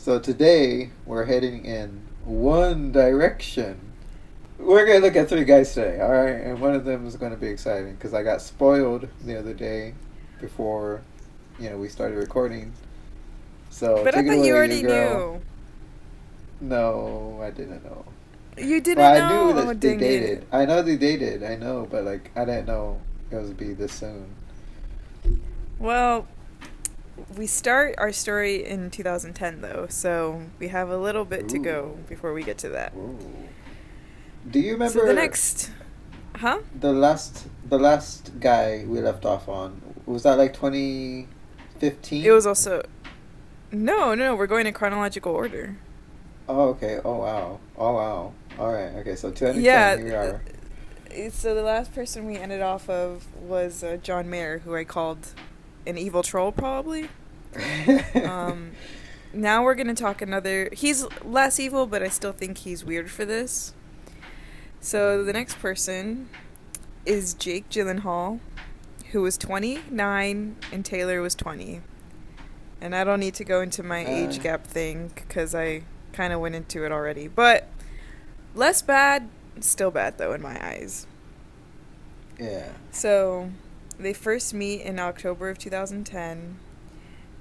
So today we're heading in one direction. We're gonna look at three guys today, all right? And one of them is gonna be exciting because I got spoiled the other day before, we started recording. So But I take it thought you away, you already girl. knew. No, I didn't know. You Well, didn't I knew know? Oh, that they dang it. dated. I know they dated. I know, but like I didn't know it was be this soon. Well, we start our story in 2010, though, so we have a little bit to Ooh, go before we get to that. ooh. Do you So the remember next. Huh? the last guy we left off on? Was that like It 2015? was also. No, no, we're going in chronological order. Oh, okay. Oh, wow. Oh, wow. All right. Okay, so 2010, Yeah, here we are. so the last person we ended off of was John Mayer, who I called an evil troll, probably. Um, Now we're gonna talk another. He's less evil, but I still think he's weird for this. So the next person is Jake Gyllenhaal, who was 29 and Taylor was 20. And I don't need to go into my uh, age gap thing because I kind of went into it already. But less bad, still bad though in my eyes. yeah. So they first meet in October of 2010,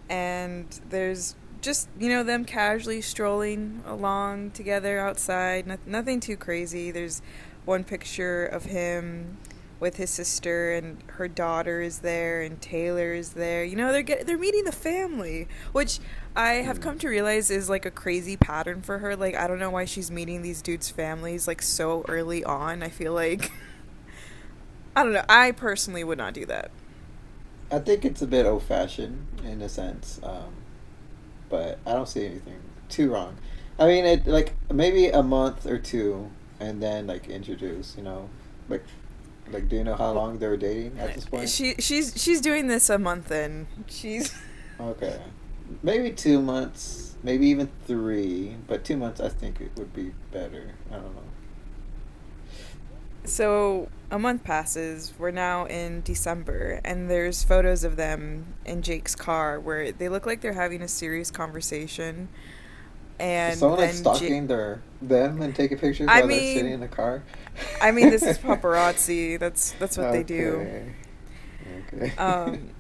and there's just, them casually strolling along together outside. Nothing too crazy. There's one picture of him with his sister, and her daughter is there, and Taylor is there. They're meeting the family, which I have Hmm. come to realize is like a crazy pattern for her. Like, I don't know why she's meeting these dudes' families like so early on. I feel like I don't know. I personally would not do that. I think it's a bit old-fashioned in a sense, but I don't see anything too wrong. I mean, it like maybe a month or two, and then like introduce. Like do you know how long they were dating at this point? She's doing this a month in. She's Okay, maybe 2 months, maybe even three, but 2 months I think it would be better. I don't know. So a month passes. We're now in December, and there's photos of them in Jake's car where they look like they're having a serious conversation. Is And someone like then Jake, stalking them and taking pictures I while they're sitting mean, in the car? this is paparazzi. That's what they do. Okay. Okay. Um,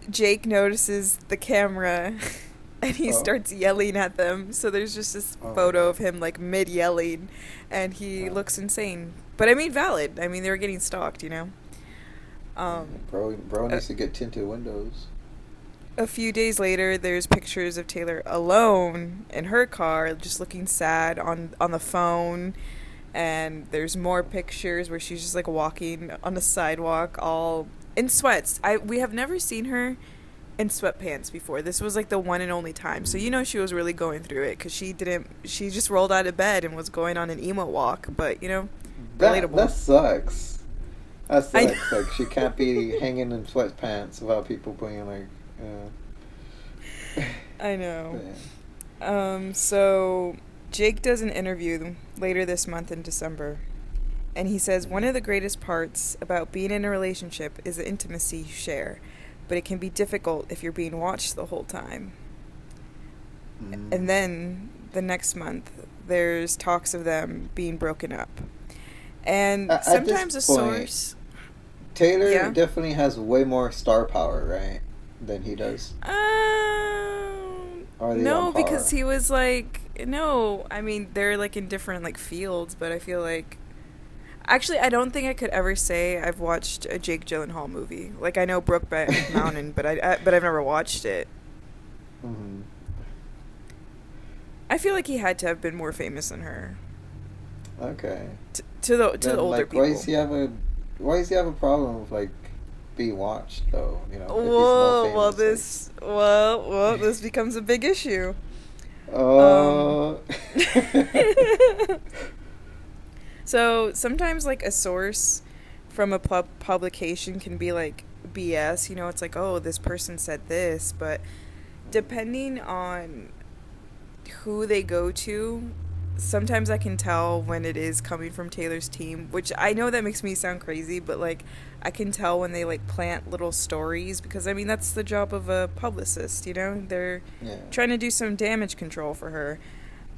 Jake notices the camera, and he Oh. starts yelling at them. So there's just this Oh my photo god. of him like mid yelling, and he Oh. looks insane. But I mean, valid. I mean, they were getting stalked. Yeah. Um, Bro a, needs to get tinted windows. a few days later, there's pictures of Taylor alone in her car, just looking sad on the phone. And there's more pictures where she's just like walking on the sidewalk, all in sweats. We have never seen her in sweatpants before. This was like the one and only time. So she was really going through it because she just rolled out of bed and was going on an emo walk. But That relatable. sucks. That I sucks. Like she can't be hanging in sweatpants without people being like, I know. yeah. So Jake does an interview later this month in December, and he says one of the greatest parts about being in a relationship is the intimacy you share, but it can be difficult if you're being watched the whole time. And Mm. then the next month, there's talks of them being broken up. And At this sometimes a point, source. Taylor Yeah. definitely has way more star power, right, than he does. Or are they on No, because par? he was like, no, I mean, they're like in different like fields, but I feel like. Actually, I don't think I could ever say I've watched a Jake Gyllenhaal movie. Like, I know Brokeback Mountain, but I've never watched it. Hmm. I feel like he had to have been more famous than her. Okay. To the Then older like, why does people. he have a problem with like being watched though? If he's more Whoa, famous, like. this becomes a big issue. Um, Oh. so sometimes like a source from a publication can be like BS. It's like, oh, this person said this, but depending on who they go to, sometimes I can tell when it is coming from Taylor's team, which I know that makes me sound crazy, but like I can tell when they like plant little stories because I mean that's the job of a publicist, you know? They're Yeah. trying to do some damage control for her.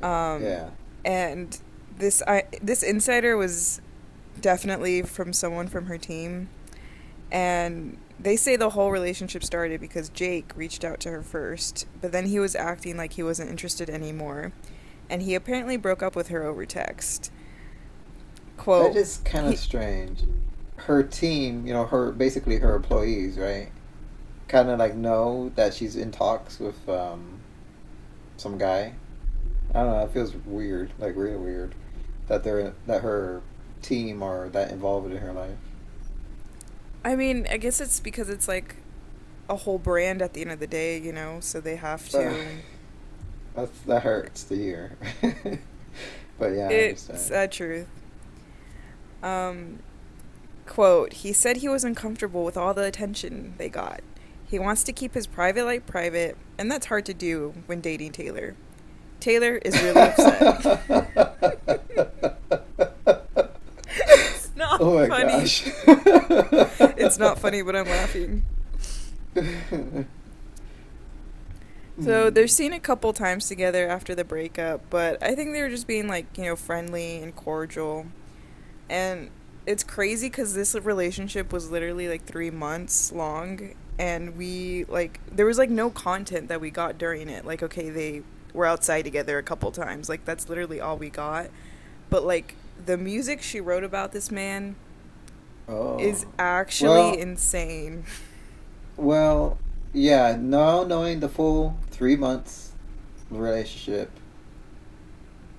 Um Yeah. and this insider was definitely from someone from her team, and they say the whole relationship started because Jake reached out to her first, but then he was acting like he wasn't interested anymore, and he apparently broke up with her over text. That Quote, is kind of he, strange. Her team, her basically her employees, right? Kind of like know that she's in talks with some guy. I don't know. It feels weird, like real weird, that her team are that involved in her life. I mean, I guess it's because it's like a whole brand at the end of the day, you know, so they have Ugh, to. that hurts to hear. But yeah, I It's understand. sad truth. Um, Quote, he said he was uncomfortable with all the attention they got. He wants to keep his private life private, and that's hard to do when dating Taylor. Taylor is really upset. It's not Oh my funny. gosh. It's not funny, but I'm laughing. So they're Hmm. seen a couple times together after the breakup, but I think they were just being like, you know, friendly and cordial. And it's crazy because this relationship was literally like 3 months long, and we like there was like no content that we got during it. Like, okay, they were outside together a couple times. Like that's literally all we got. But like the music she wrote about this man Oh. is actually Well, insane. well, yeah, now knowing the full 3 months relationship,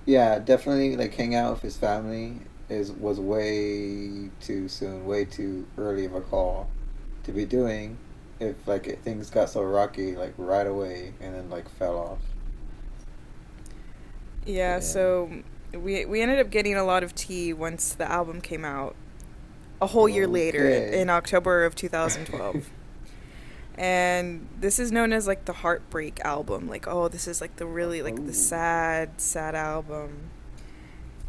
yeah, definitely like hang out with his family is was way too soon, way too early of a call to be doing if like things got so rocky like right away and then like fell off. Yeah, Yeah. so we ended up getting a lot of tea once the album came out a whole year later Okay. in October of 2012. And this is known as like the heartbreak album. Like, oh, this is like the really like the Oh. sad album.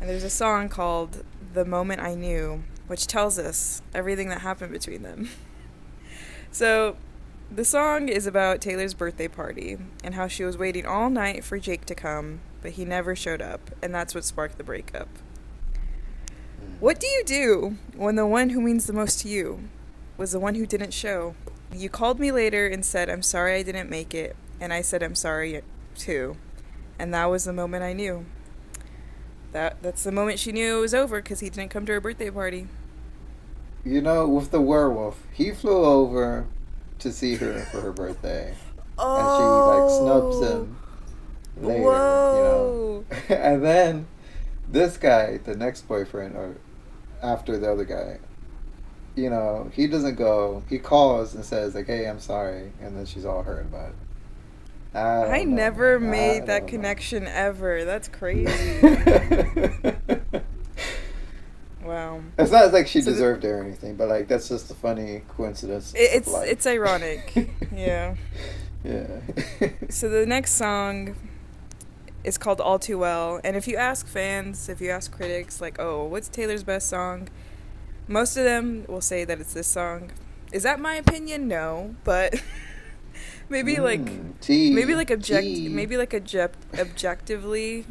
And there's a song called The Moment I Knew, which tells us everything that happened between them. So, the song is about Taylor's birthday party and how she was waiting all night for Jake to come, but he never showed up, and that's what sparked the breakup. Mm. What do you do when the one who means the most to you was the one who didn't show? You called me later and said, I'm sorry I didn't make it, and I said, I'm sorry too. And that was the moment I knew. That's the moment she knew it was over because he didn't come to her birthday party. With the werewolf, he flew over to see her for her birthday, and she like snubs Oh, him later. whoa. And then this guy, the next boyfriend, or after the other guy, he doesn't go. He calls and says like, "Hey, I'm sorry," and then she's all hurt about it. I I don't know, never man. I made that don't know. connection ever. That's crazy. Wow. It's not like she So the, deserved it or anything, but like that's just a funny coincidence it, of it's life. ironic. Yeah. Yeah. So the next song is called All Too Well, and if you ask fans, if you ask critics, like, oh, what's Taylor's best song? Most of them will say that it's this song. Is that my opinion? No, but maybe like maybe Tea, like object tea. maybe like objectively,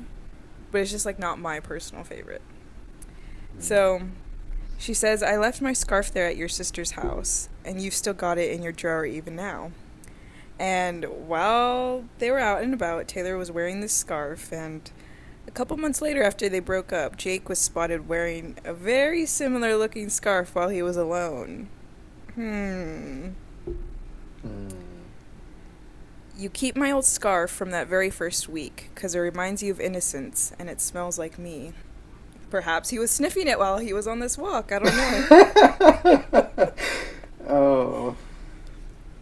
but it's just like not my personal favorite. So she says, I left my scarf there at your sister's house, and you've still got it in your drawer even now. And while they were out and about, Taylor was wearing this scarf, and a couple months later, after they broke up, Jake was spotted wearing a very similar looking scarf while he was alone. Mm. You keep my old scarf from that very first week, 'cause it reminds you of innocence, and it smells like me. Perhaps he was sniffing it while he was on this walk. I don't know. Oh.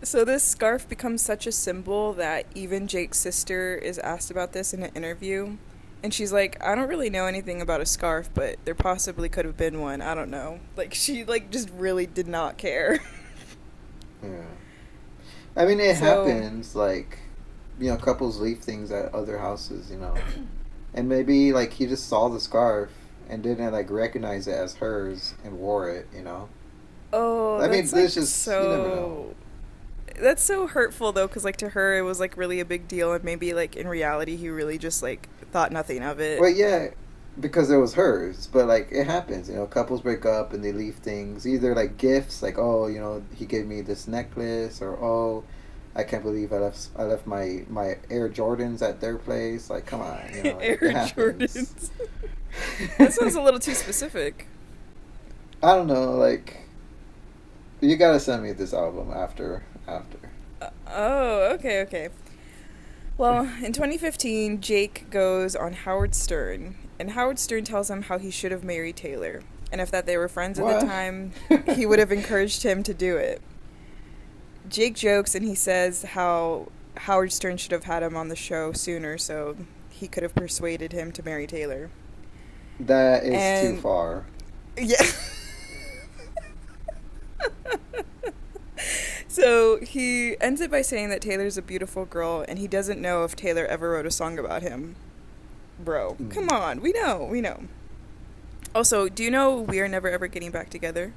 So this scarf becomes such a symbol that even Jake's sister is asked about this in an interview. And she's like, I don't really know anything about a scarf, but there possibly could have been one. I don't know. Like, she, like, just really did not care. Yeah. I mean, it So, happens. Like, couples leave things at other houses. And maybe like he just saw the scarf and didn't like recognize it as hers and wore it, you know. Oh, I mean, that's this like is you never know. so. That's so hurtful though, because like to her it was like really a big deal, and maybe like in reality he really just like thought nothing of it. Well, yeah, because it was hers, but like it happens, you know. Couples break up and they leave things, either like gifts, like oh, you know, he gave me this necklace, or oh, I can't believe I left my Air Jordans at their place. Like, come on, you know, Air it happens. Jordans. That sounds a little too specific. I don't know, like you gotta send me this album after. Oh, okay, okay. Well, in 2015, Jake goes on Howard Stern, and Howard Stern tells him how he should have married Taylor, and if that they were friends at the What? time, he would have encouraged him to do it. Jake jokes and he says how Howard Stern should have had him on the show sooner so he could have persuaded him to marry Taylor. That is too And far. yeah. So he ends it by saying that Taylor's a beautiful girl and he doesn't know if Taylor ever wrote a song about him. Bro, come Mm. on. We know, we know. Also, do you know we are never ever getting back together?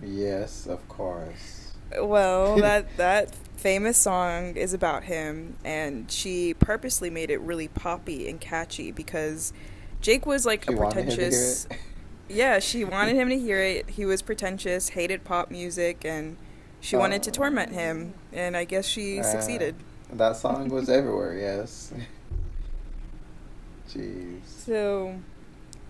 Yes, of course. Well, that famous song is about him, and she purposely made it really poppy and catchy because Jake was like a She wanted him to hear pretentious. Yeah, she wanted him to hear it. He was pretentious, hated pop music, and she wanted to it. torment him. And I guess she Uh, succeeded. that song was everywhere, yes. Jeez. So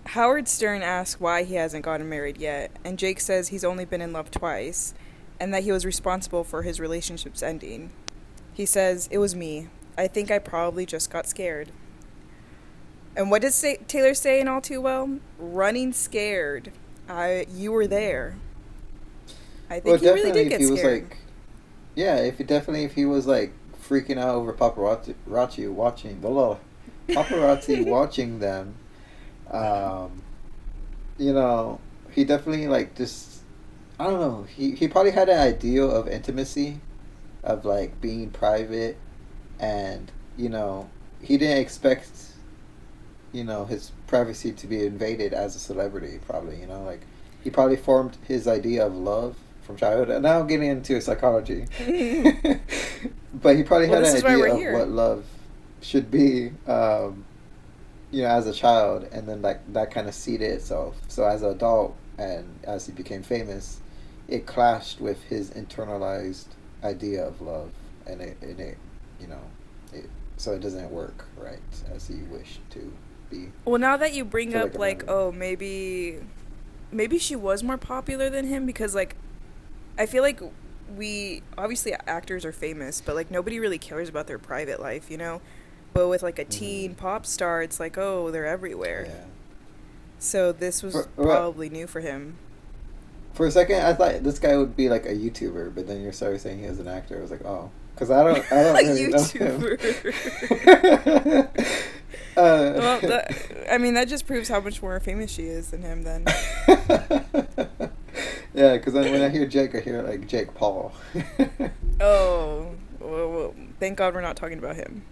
Howard Stern asks why he hasn't gotten married yet, and Jake says he's only been in love twice, and that he was responsible for his relationships ending. He says, "It was me. I think I probably just got scared." And what does Taylor say in All Too Well? Running scared. You were there. I Well, think he really definitely did if get he was scared. like, yeah, if he was like freaking out over paparazzi watching the little paparazzi watching them, um, you know, he definitely like just I don't know. He probably had an ideal of intimacy, of like being private, and you know, he didn't expect his privacy to be invaded as a celebrity. Probably, like he probably formed his idea of love from childhood. And now I'm getting into psychology, but he probably Well, had this an is why idea we're of here. what love should be. As a child, and then like that kind of seeded itself. So as an adult, and as he became famous, it clashed with his internalized idea of love, and it, you know, it so it doesn't work right as he wished to be Well, now that you bring for like up a like, man. oh, maybe she was more popular than him because like I feel like we obviously actors are famous, but like nobody really cares about their private life, you know? But with like a Hmm. teen pop star, it's like, oh, they're everywhere. Yeah. So this was For what? probably new for him. For a second, I thought this guy would be like a YouTuber, but then you started saying he was an actor. I was like, oh, because I A don't really know him. YouTuber. Well, uh, I mean, that just proves how much more famous she is than him then. yeah, because when I hear Jake, I hear like Jake Paul. Oh, well, thank God we're not talking about him.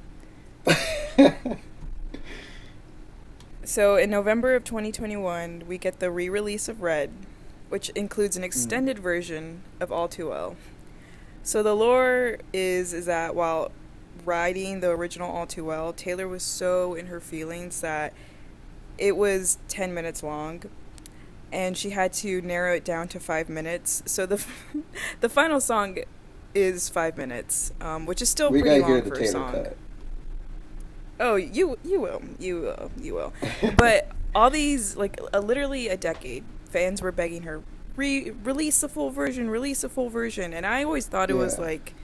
So in November of 2021, we get the re-release of Red, which includes an Mm. extended version of All Too Well. So the lore is that while writing the original All Too Well, Taylor was so in her feelings that it was 10 minutes long, and she had to narrow it down to 5 minutes. So the the final song is 5 minutes, which is still We pretty gotta hear long the for a Taylor song. cut. Oh, you will. But all these like literally a decade, fans were begging her release the full version, release the full version, and I always thought it was Yeah. like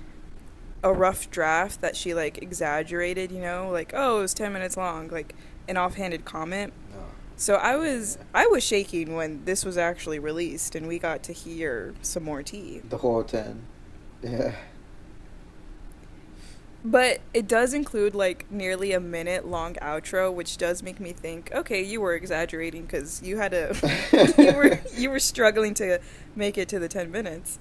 a rough draft that she like exaggerated, you know, like oh it was 10 minutes long, like an offhanded comment. No. So Yeah. I was shaking when this was actually released and we got to hear some more tea. The whole 10. Yeah. But it does include like nearly a minute long outro, which does make me think, okay, you were exaggerating because you had to, you were struggling to make it to the 10 minutes.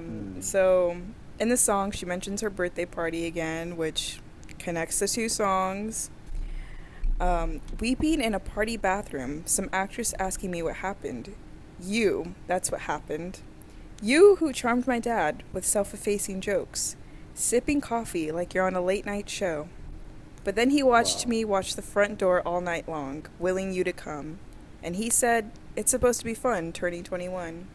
Mm. So in the song, she mentions her birthday party again, which connects the two songs. Weeping in a party bathroom, some actress asking me what happened. You, that's what happened. You who charmed my dad with self-effacing jokes. Sipping coffee like you're on a late night show. But then he watched Wow. me watch the front door all night long, willing you to come. And he said, it's supposed to be fun turning 21.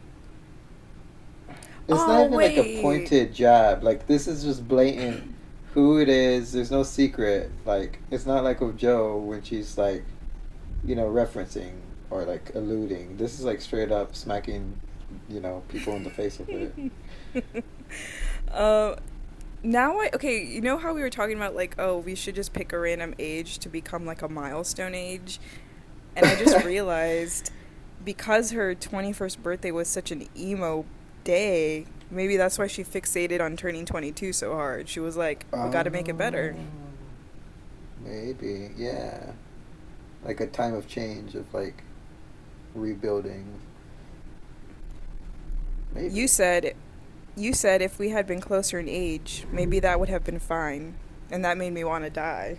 It's not Oh, even like a wait. pointed jab. Like this is just blatant who it is. There's no secret. Like it's not like with Joe when she's like, referencing or like alluding. This is like straight up smacking, people in the face with it. uh, okay, you know how we were talking about, like, oh, we should just pick a random age to become, like, a milestone age? And I just realized, because her 21st birthday was such an emo day, maybe that's why she fixated on turning 22 so hard. She was like, we gotta make it better. Oh, maybe, yeah. Like a time of change of like rebuilding. You Maybe. said, you said if we had been closer in age, maybe that would have been fine. And that made me want to die.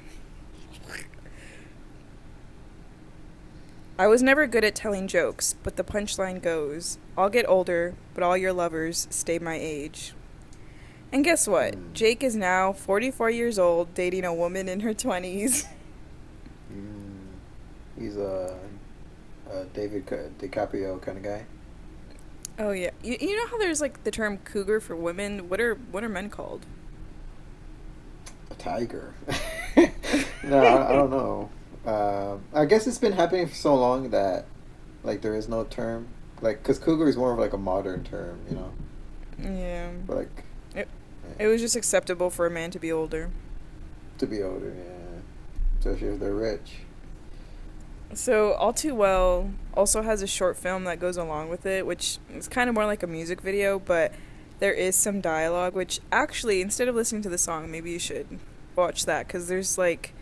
I was never good at telling jokes, but the punchline goes, I'll get older, but all your lovers stay my age. And guess what? Mm. Jake is now 44 years old, dating a woman in her 20s. Mm. He's a DiCaprio kind of guy. Oh yeah. You know how there's like the term cougar for women? What are men called? A tiger. No, I don't know. I guess it's been happening for so long that like there is no term. Like, because cougar is more of like a modern term. Yeah. But like, It, yeah, it was just acceptable for a man to be older. to be older, yeah. Especially if they're rich. So, All Too Well also has a short film that goes along with it, which is kind of more like a music video, but there is some dialogue, which actually, instead of listening to the song, maybe you should watch that, because there's like,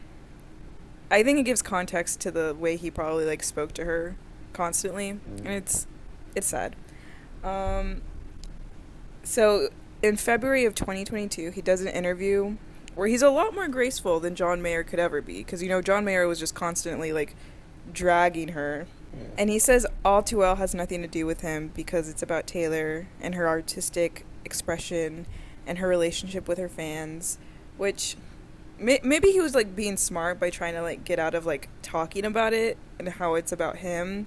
I think it gives context to the way he probably like spoke to her constantly, and Mm. it's sad. Um, so, in February of 2022, he does an interview where he's a lot more graceful than John Mayer could ever be, because John Mayer was just constantly like dragging her. Yeah. And he says All Too Well has nothing to do with him because it's about Taylor and her artistic expression and her relationship with her fans, which maybe he was like being smart by trying to like get out of like talking about it and how it's about him.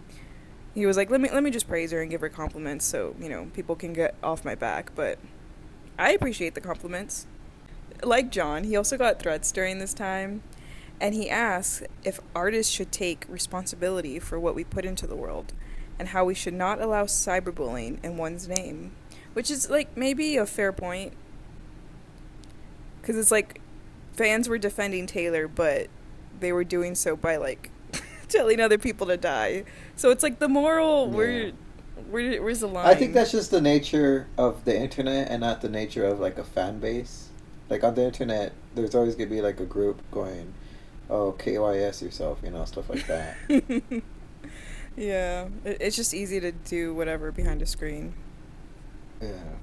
He was like, let me just praise her and give her compliments so, people can get off my back, but I appreciate the compliments. Like John, he also got threats during this time. And he asks if artists should take responsibility for what we put into the world and how we should not allow cyberbullying in one's name. Which is, like, maybe a fair point. Because it's like fans were defending Taylor, but they were doing so by, like, telling other people to die. So it's like the moral, Yeah. where's the I think line? that's just the nature of the internet and not the nature of like a fan base. Like on the internet, there's always gonna be like a group going, "Oh, KYS yourself," stuff like that. Yeah, it's just easy to do whatever behind a screen. Yeah.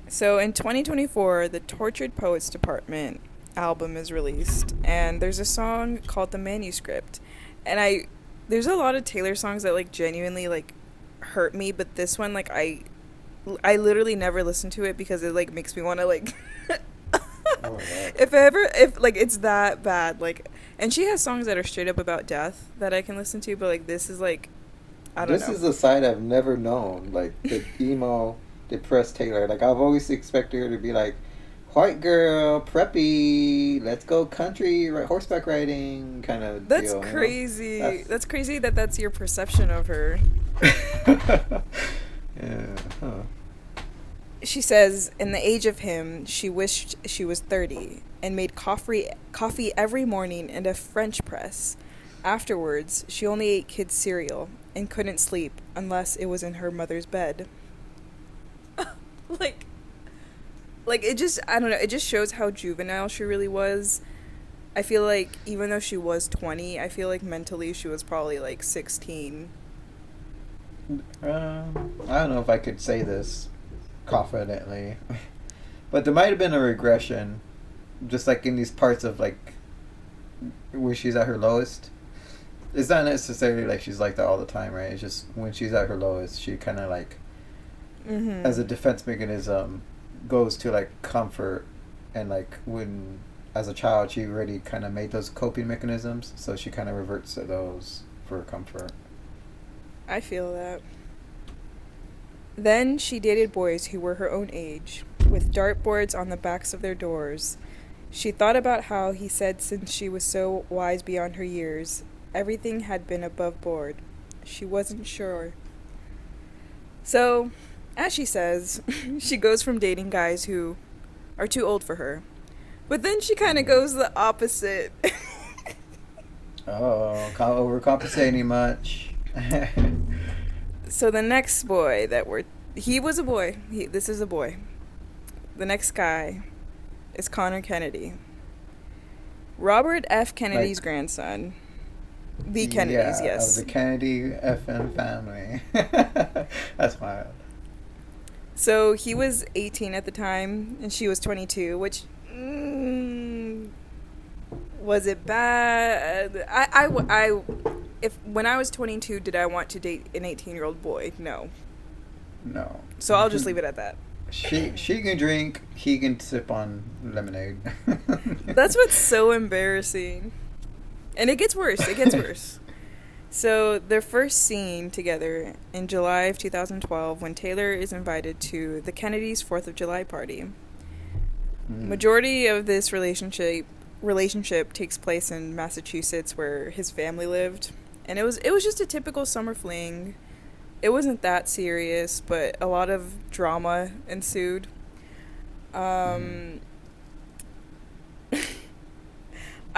So in 2024, the Tortured Poets Department album is released, and there's a song called "The Manuscript," and there's a lot of Taylor songs that like genuinely like hurt me, but this one like I literally never listen to it because it like makes me want to like Oh my god. if like it's that bad like, and she has songs that are straight up about death that I can listen to, but like this is like I don't This know. is a side I've never known. Like the emo, depressed Taylor. Like I've always expected her to be like, white girl, preppy, let's go country, horseback riding kind of That's deal. crazy. That's That's crazy that that's your perception of her. yeah. Huh. She says, in the age of him, she wished she was 30 and made coffee every morning in a French press. Afterwards, she only ate kids' cereal and couldn't sleep unless it was in her mother's bed. like, like it just, I don't know, it just shows how juvenile she really was. I feel like even though she was 20, I feel like mentally she was probably like 16. I don't know if I could say this confidently, but there might have been a regression, just like in these parts of like when she's at her lowest. It's not necessarily like she's like that all the time, right? It's just when she's at her lowest, she kind of like, as a defense mechanism, goes to like comfort, and like when as a child she already kind of made those coping mechanisms, so she kind of reverts to those for comfort. I feel that. Then she dated boys who were her own age, with dartboards on the backs of their doors. She thought about how he said since she was so wise beyond her years, everything had been above board. She wasn't sure. So, as she says, she goes from dating guys who are too old for her. But then she kind of goes the opposite. Oh, overcompensating much. So the next boy he was a boy. This is a boy. The next guy is Connor Kennedy. Robert F. Kennedy's grandson. The Kennedys, yes. Of the Kennedy FN family. That's wild. So he was 18 at the time, and she was 22, which... was it bad? When I was 22, did I want to date an 18-year-old boy? No. No. So I'll just leave it at that. She can drink, he can sip on lemonade. That's what's so embarrassing. And it gets worse. It gets worse. So their first scene together in July of 2012 when Taylor is invited to the Kennedys' 4th of July party. Majority of this relationship takes place in Massachusetts where his family lived. And it was just a typical summer fling. It wasn't that serious, but a lot of drama ensued. I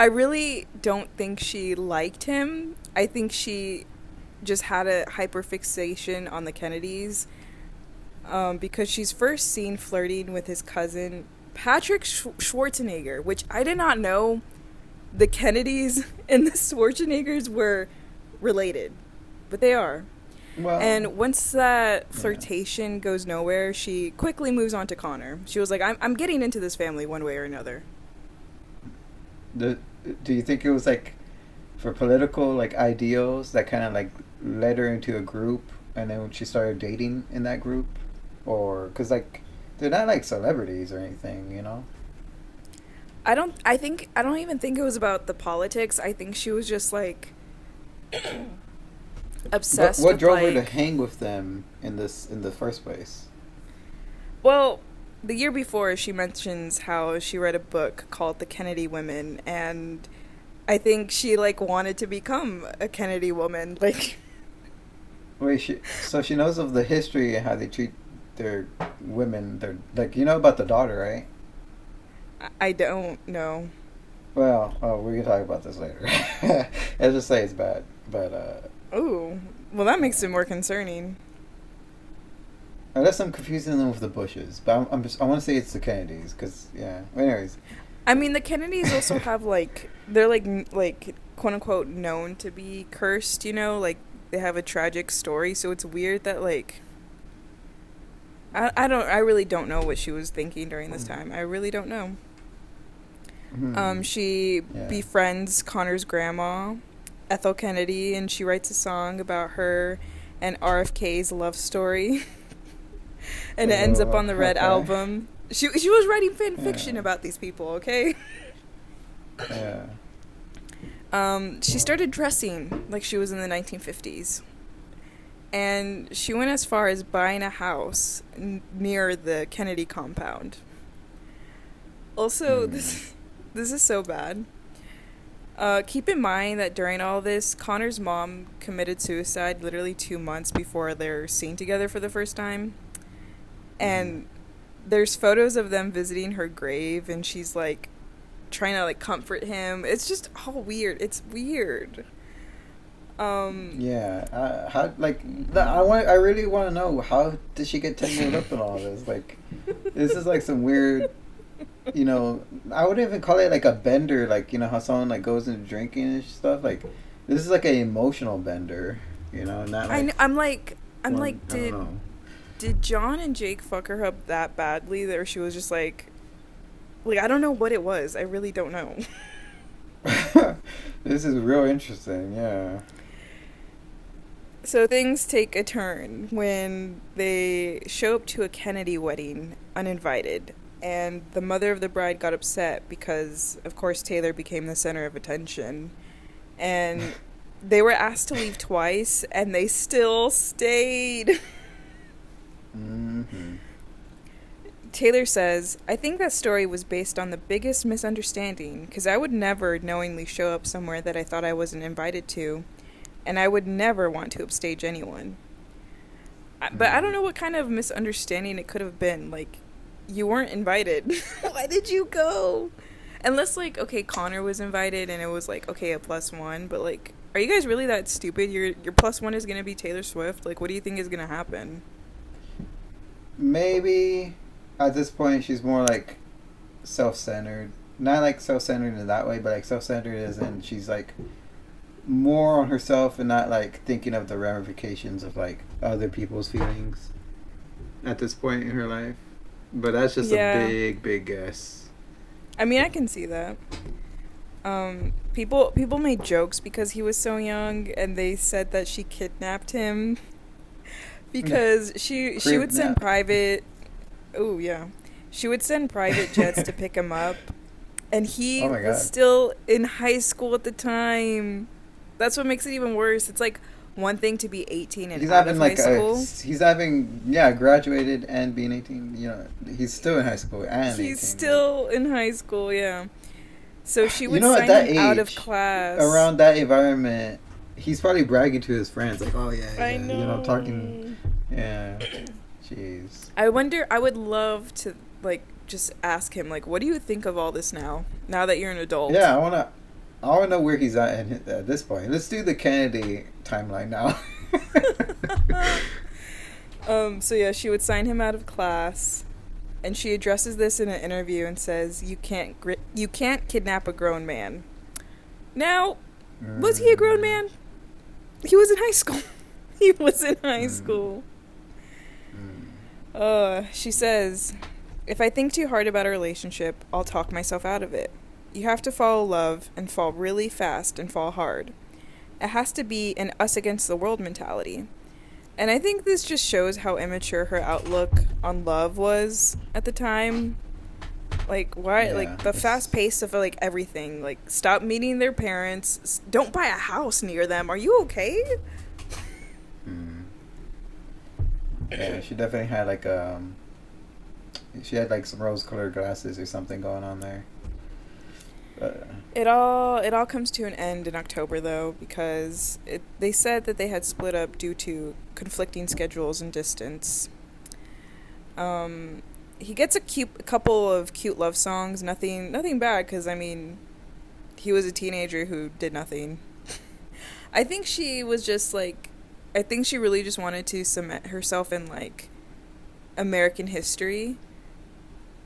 really don't think she liked him. I think she just had a hyperfixation on the Kennedys because she's first seen flirting with his cousin, Patrick Schwarzenegger, which I did not know the Kennedys and the Schwarzeneggers were related, but they are. Well, and once that flirtation goes nowhere, she quickly moves on to Connor. She was like, I'm getting into this family one way or another. Do you think it was like for political like ideals that kind of like led her into a group, and then when she started dating in that group, or because like they're not like celebrities or anything, you know? I don't even think it was about the politics. I think she was just like obsessed. What drove her to hang with them in the first place? Well, the year before, she mentions how she read a book called The Kennedy Women, and I think she like wanted to become a Kennedy woman. Like, wait, so she knows of the history and how they treat their women. They're like, you know about the daughter, right? I don't know. Well, we can talk about this later. Let's just say it's bad, but ooh, well, that makes it more concerning. Unless I'm confusing them with the Bushes, but I want to say it's the Kennedys, because, yeah. Anyways. I mean, the Kennedys also have, like, they're, like, quote-unquote, known to be cursed, you know? Like, they have a tragic story, so it's weird that, like, I really don't know what she was thinking during this time. I really don't know. She befriends Connor's grandma, Ethel Kennedy, and she writes a song about her and RFK's love story. And it ends up on the Red album. She was writing fan fiction about these people, okay? Yeah. She started dressing like she was in the 1950s. And she went as far as buying a house near the Kennedy compound. Also, this is so bad. Keep in mind that during all this, Connor's mom committed suicide literally 2 months before they're seen together for the first time. And there's photos of them visiting her grave, and she's like trying to like comfort him. It's just all weird. It's weird. Yeah. How like I really want to know, how did she get tangled up in all this? Like, this is like some weird. You know, I wouldn't even call it like a bender. Like, you know how someone like goes into drinking and stuff. Like, this is like an emotional bender. You know, not like. I'm like, did John and Jake fuck her up that badly that she was just like I don't know what it was. I really don't know. This is real interesting. Yeah. So things take a turn when they show up to a Kennedy wedding uninvited, and the mother of the bride got upset because, of course, Taylor became the center of attention. And they were asked to leave twice, and they still stayed. Mm-hmm. Taylor says, I think that story was based on the biggest misunderstanding, because I would never knowingly show up somewhere that I thought I wasn't invited to, and I would never want to upstage anyone. But I don't know what kind of misunderstanding it could have been. Like, you weren't invited. Why did you go? Unless, like, okay, Connor was invited and it was like, okay, a +1, but like, are you guys really that stupid? Your +1 is gonna be Taylor Swift? Like, what do you think is gonna happen? Maybe at this point she's more like self-centered. Not like self-centered in that way, but like self-centered as in she's like more on herself and not like thinking of the ramifications of like other people's feelings at this point in her life. But that's just Yeah. a big guess. I mean, I can see that. People made jokes because he was so young, and they said that she kidnapped him because she would send Cribnap. private. Oh yeah, she would send private jets to pick him up, and he Oh my was God. still in high school at the time. That's what makes it even worse. It's like one thing to be 18 and He's out having of high like school. he's having graduated and being 18. You know, he's still in high school and 18. He's still in high school, yeah. So she You would know, at sign that him out of age, class. around that environment, he's probably bragging to his friends like, "Oh yeah, I yeah," know. you know, talking. Yeah, jeez. I wonder. I would love to like just ask him like, what do you think of all this now? Now that you're an adult. Yeah, I wanna know where he's at this point. Let's do the Kennedy timeline now. So yeah, she would sign him out of class, and she addresses this in an interview and says, "You can't kidnap a grown man." Now, was he a grown man? He was in high school. He was in high school. She says, if I think too hard about a relationship, I'll talk myself out of it. You have to follow love and fall really fast and fall hard. It has to be an us against the world mentality. And I think this just shows how immature her outlook on love was at the time. Like, why? Yeah, Like, the it's- fast pace of, like, everything. Like, stop meeting their parents. Don't buy a house near them. Are you okay? Yeah, she definitely had like she had like some rose-colored glasses or something going on there. It all comes to an end in October though, because they said that they had split up due to conflicting schedules and distance. He gets a couple of cute love songs, nothing bad, because I mean, he was a teenager who did nothing. I think she was just like, I think she really just wanted to cement herself in like American history.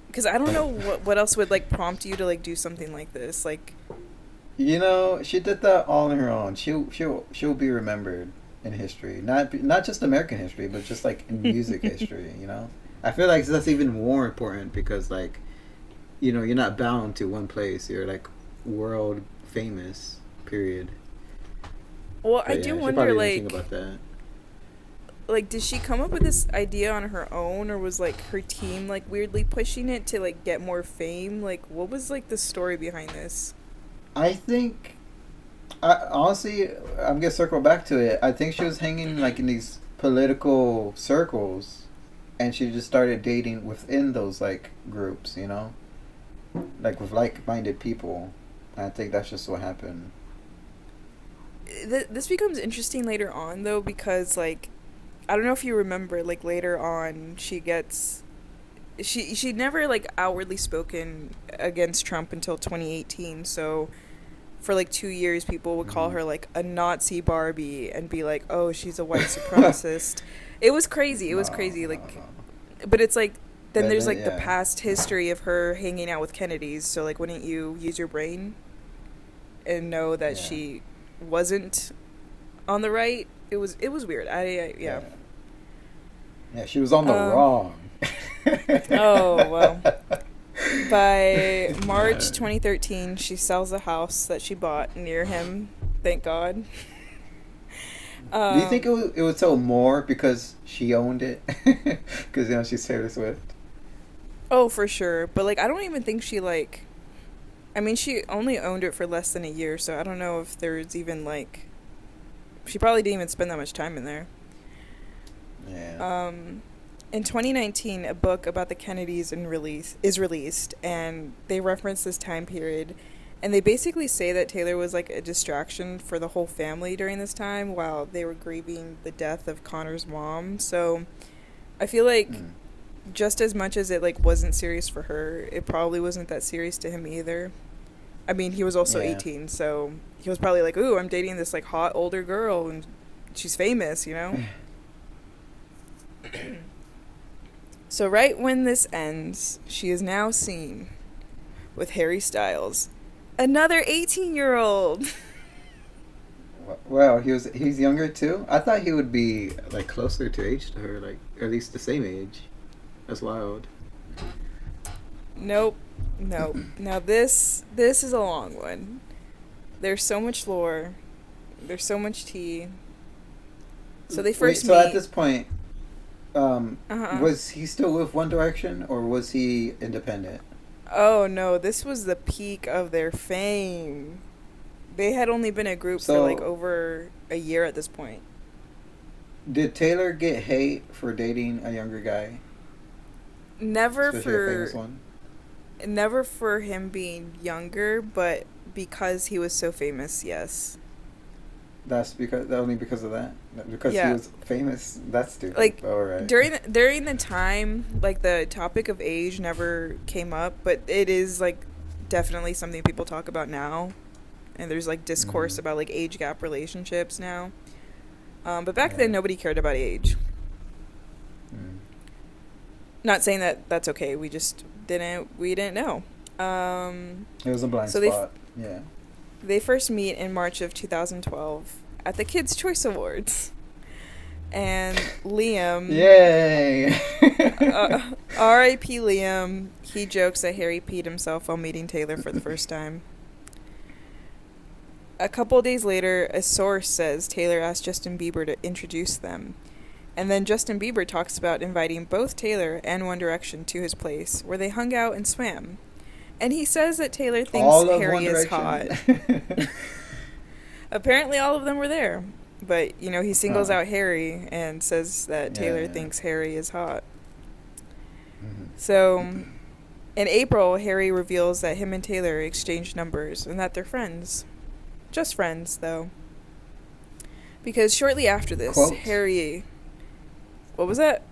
Because I don't know what else would like prompt you to like do something like this. Like, You know, she did that all on her own. She'll be remembered in history, not just American history, but just like in music history. You know, I feel like that's even more important because like, you know, you're not bound to one place. You're like world famous. Period. well, But I yeah, do she wonder probably like. didn't think about that. Like, did she come up with this idea on her own, or was like her team like weirdly pushing it to like get more fame? Like, what was like the story behind this? I think, honestly, I'm gonna circle back to it. I think she was hanging like in these political circles, and she just started dating within those like groups. You know, like with like-minded people. I think that's just what happened. This becomes interesting later on though, because like, I don't know if you remember, like later on, she never like outwardly spoken against Trump until 2018. So for like 2 years, people would call her like a Nazi Barbie and be like, "Oh, she's a white supremacist." It was crazy. It was crazy. Like, but it's like then there's like the Yeah. past history of her hanging out with Kennedys. So like, wouldn't you use your brain and know that Yeah. she wasn't on the right? It was weird. Yeah. Yeah, she was on the wrong. Oh, well. By March 2013, she sells a house that she bought near him. Thank God. Do you think it would sell more because she owned it? Because she's Taylor Swift. Oh, for sure. But like, I don't even think she like. I mean, she only owned it for less than a year, so I don't know if there's even like. She probably didn't even spend that much time in there. Yeah. In 2019, a book about the Kennedys is released, and they reference this time period, and they basically say that Taylor was like a distraction for the whole family during this time while they were grieving the death of Connor's mom. So, I feel like just as much as it like wasn't serious for her, it probably wasn't that serious to him either. I mean, he was also 18, so he was probably like, "Ooh, I'm dating this like hot older girl, and she's famous," you know. So right when this ends, she is now seen with Harry Styles, another 18-year-old. Wow, he's younger too. I thought he would be like closer to age to her, like at least the same age. That's wild. Nope. Now this is a long one. There's so much lore. There's so much tea. So they first so meet. at this point, was he still with One Direction or was he independent? Oh no, this was the peak of their fame. They had only been a group for like over a year at this point. Did Taylor get hate for dating a younger guy? Never Especially a famous one? Never for him being younger, but because he was so famous, yes. That's only because of that? Because he was famous? That's stupid. Like, all right. During the time, like, the topic of age never came up, but it is, like, definitely something people talk about now. And there's, like, discourse about, like, age gap relationships now. But back then, nobody cared about age. Not saying that that's okay. We just didn't know. It was a blind spot. They first meet in March of 2012 at the Kids' Choice Awards. And Liam... Yay! R.I.P. Liam. He jokes that Harry peed himself while meeting Taylor for the first time. A couple days later, a source says Taylor asked Justin Bieber to introduce them. And then Justin Bieber talks about inviting both Taylor and One Direction to his place, where they hung out and swam. And he says that Taylor thinks Harry is hot. Apparently all of them were there. But, he singles out Harry and says that Taylor thinks Harry is hot. So, in April, Harry reveals that him and Taylor exchanged numbers and that they're friends. Just friends, though. Because shortly after this, Quote? Harry... What was that?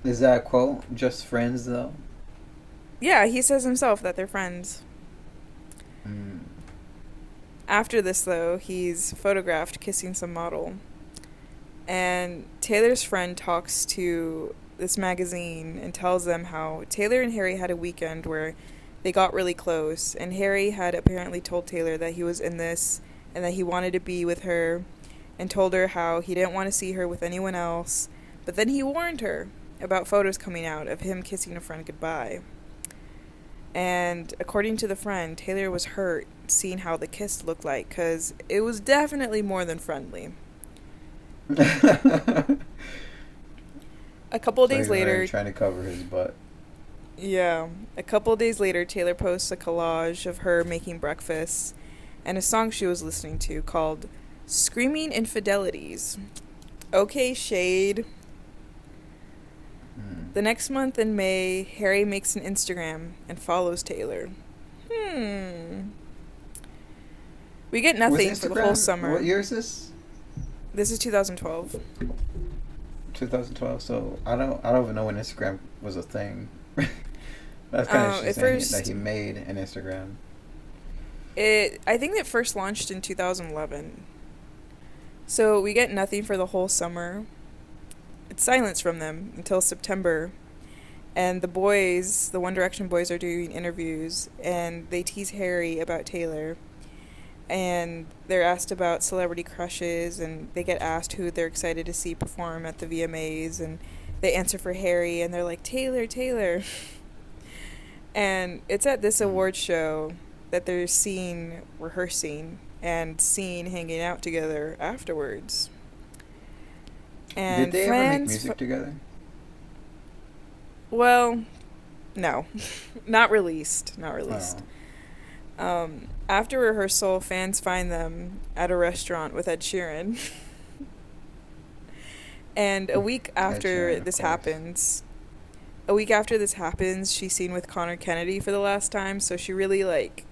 Is that a quote? Just friends, though? Yeah, he says himself that they're friends. After this, though, he's photographed kissing some model. And Taylor's friend talks to this magazine and tells them how Taylor and Harry had a weekend where they got really close. And Harry had apparently told Taylor that he was in this and that he wanted to be with her, and told her how he didn't want to see her with anyone else. But then he warned her about photos coming out of him kissing a friend goodbye. And according to the friend, Taylor was hurt seeing how the kiss looked like, because it was definitely more than friendly. A couple days later... trying to cover his butt. Yeah. A couple days later, Taylor posts a collage of her making breakfast and a song she was listening to called Screaming Infidelities. Okay, shade. The next month in May, Harry makes an Instagram and follows Taylor. We get nothing for the whole summer. What year is this? This is 2012. 2012. So I don't even know when Instagram was a thing. That's kind of interesting that he made an Instagram. I think it first launched in 2011. So we get nothing for the whole summer. It's silence from them until September. And the boys, the One Direction boys, are doing interviews, and they tease Harry about Taylor. And they're asked about celebrity crushes, and they get asked who they're excited to see perform at the VMAs, and they answer for Harry, and they're like, Taylor. And it's at this Mm. award show that they're seen rehearsing and seen hanging out together afterwards. Did And they ever make friends, music together? well, no, not released, not released. Oh. After rehearsal, fans find them at a restaurant with Ed Sheeran. And a week Ed after Sheeran, of this course. happens, she's seen with Connor Kennedy for the last time, so she really like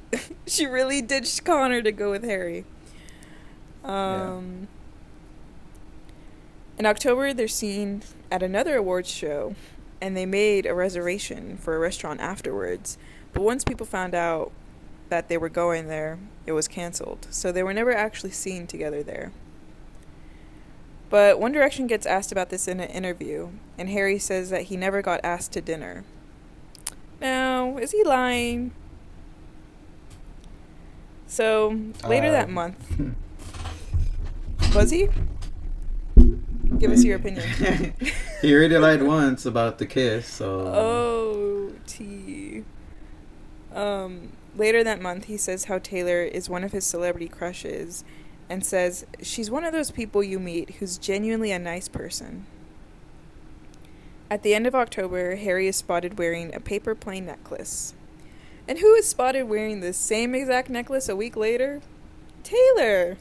she really ditched Connor to go with Harry. Yeah. In October, they're seen at another awards show, and they made a reservation for a restaurant afterwards. But once people found out that they were going there, it was canceled. So they were never actually seen together there. But One Direction gets asked about this in an interview, and Harry says that he never got asked to dinner. Now, is he lying? So, later that month, was he? Give us your Maybe. opinion. He already lied once about the kiss, so. Oh, T. Later that month, he says how Taylor is one of his celebrity crushes and says she's one of those people you meet who's genuinely a nice person. At the end of October, Harry is spotted wearing a paper plane necklace. And who is spotted wearing the same exact necklace a week later? Taylor!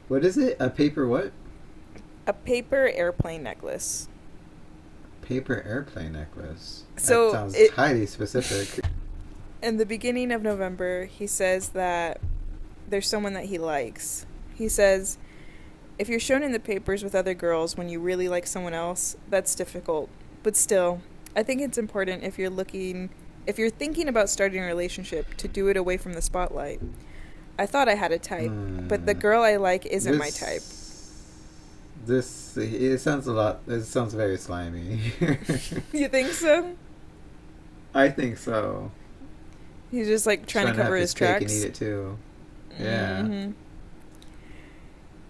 What is it? A paper what? A paper airplane necklace. Paper airplane necklace. So, That sounds it- highly specific. In the beginning of November, he says that there's someone that he likes. He says, if you're shown in the papers with other girls when you really like someone else, that's difficult. But still, I think it's important if you're thinking about starting a relationship to do it away from the spotlight. I thought I had a type, but the girl I like isn't my type. It sounds very slimy. You think so? I think so. He's just like trying to have cover his cake and tracks. eat it too. Yeah. Mm-hmm.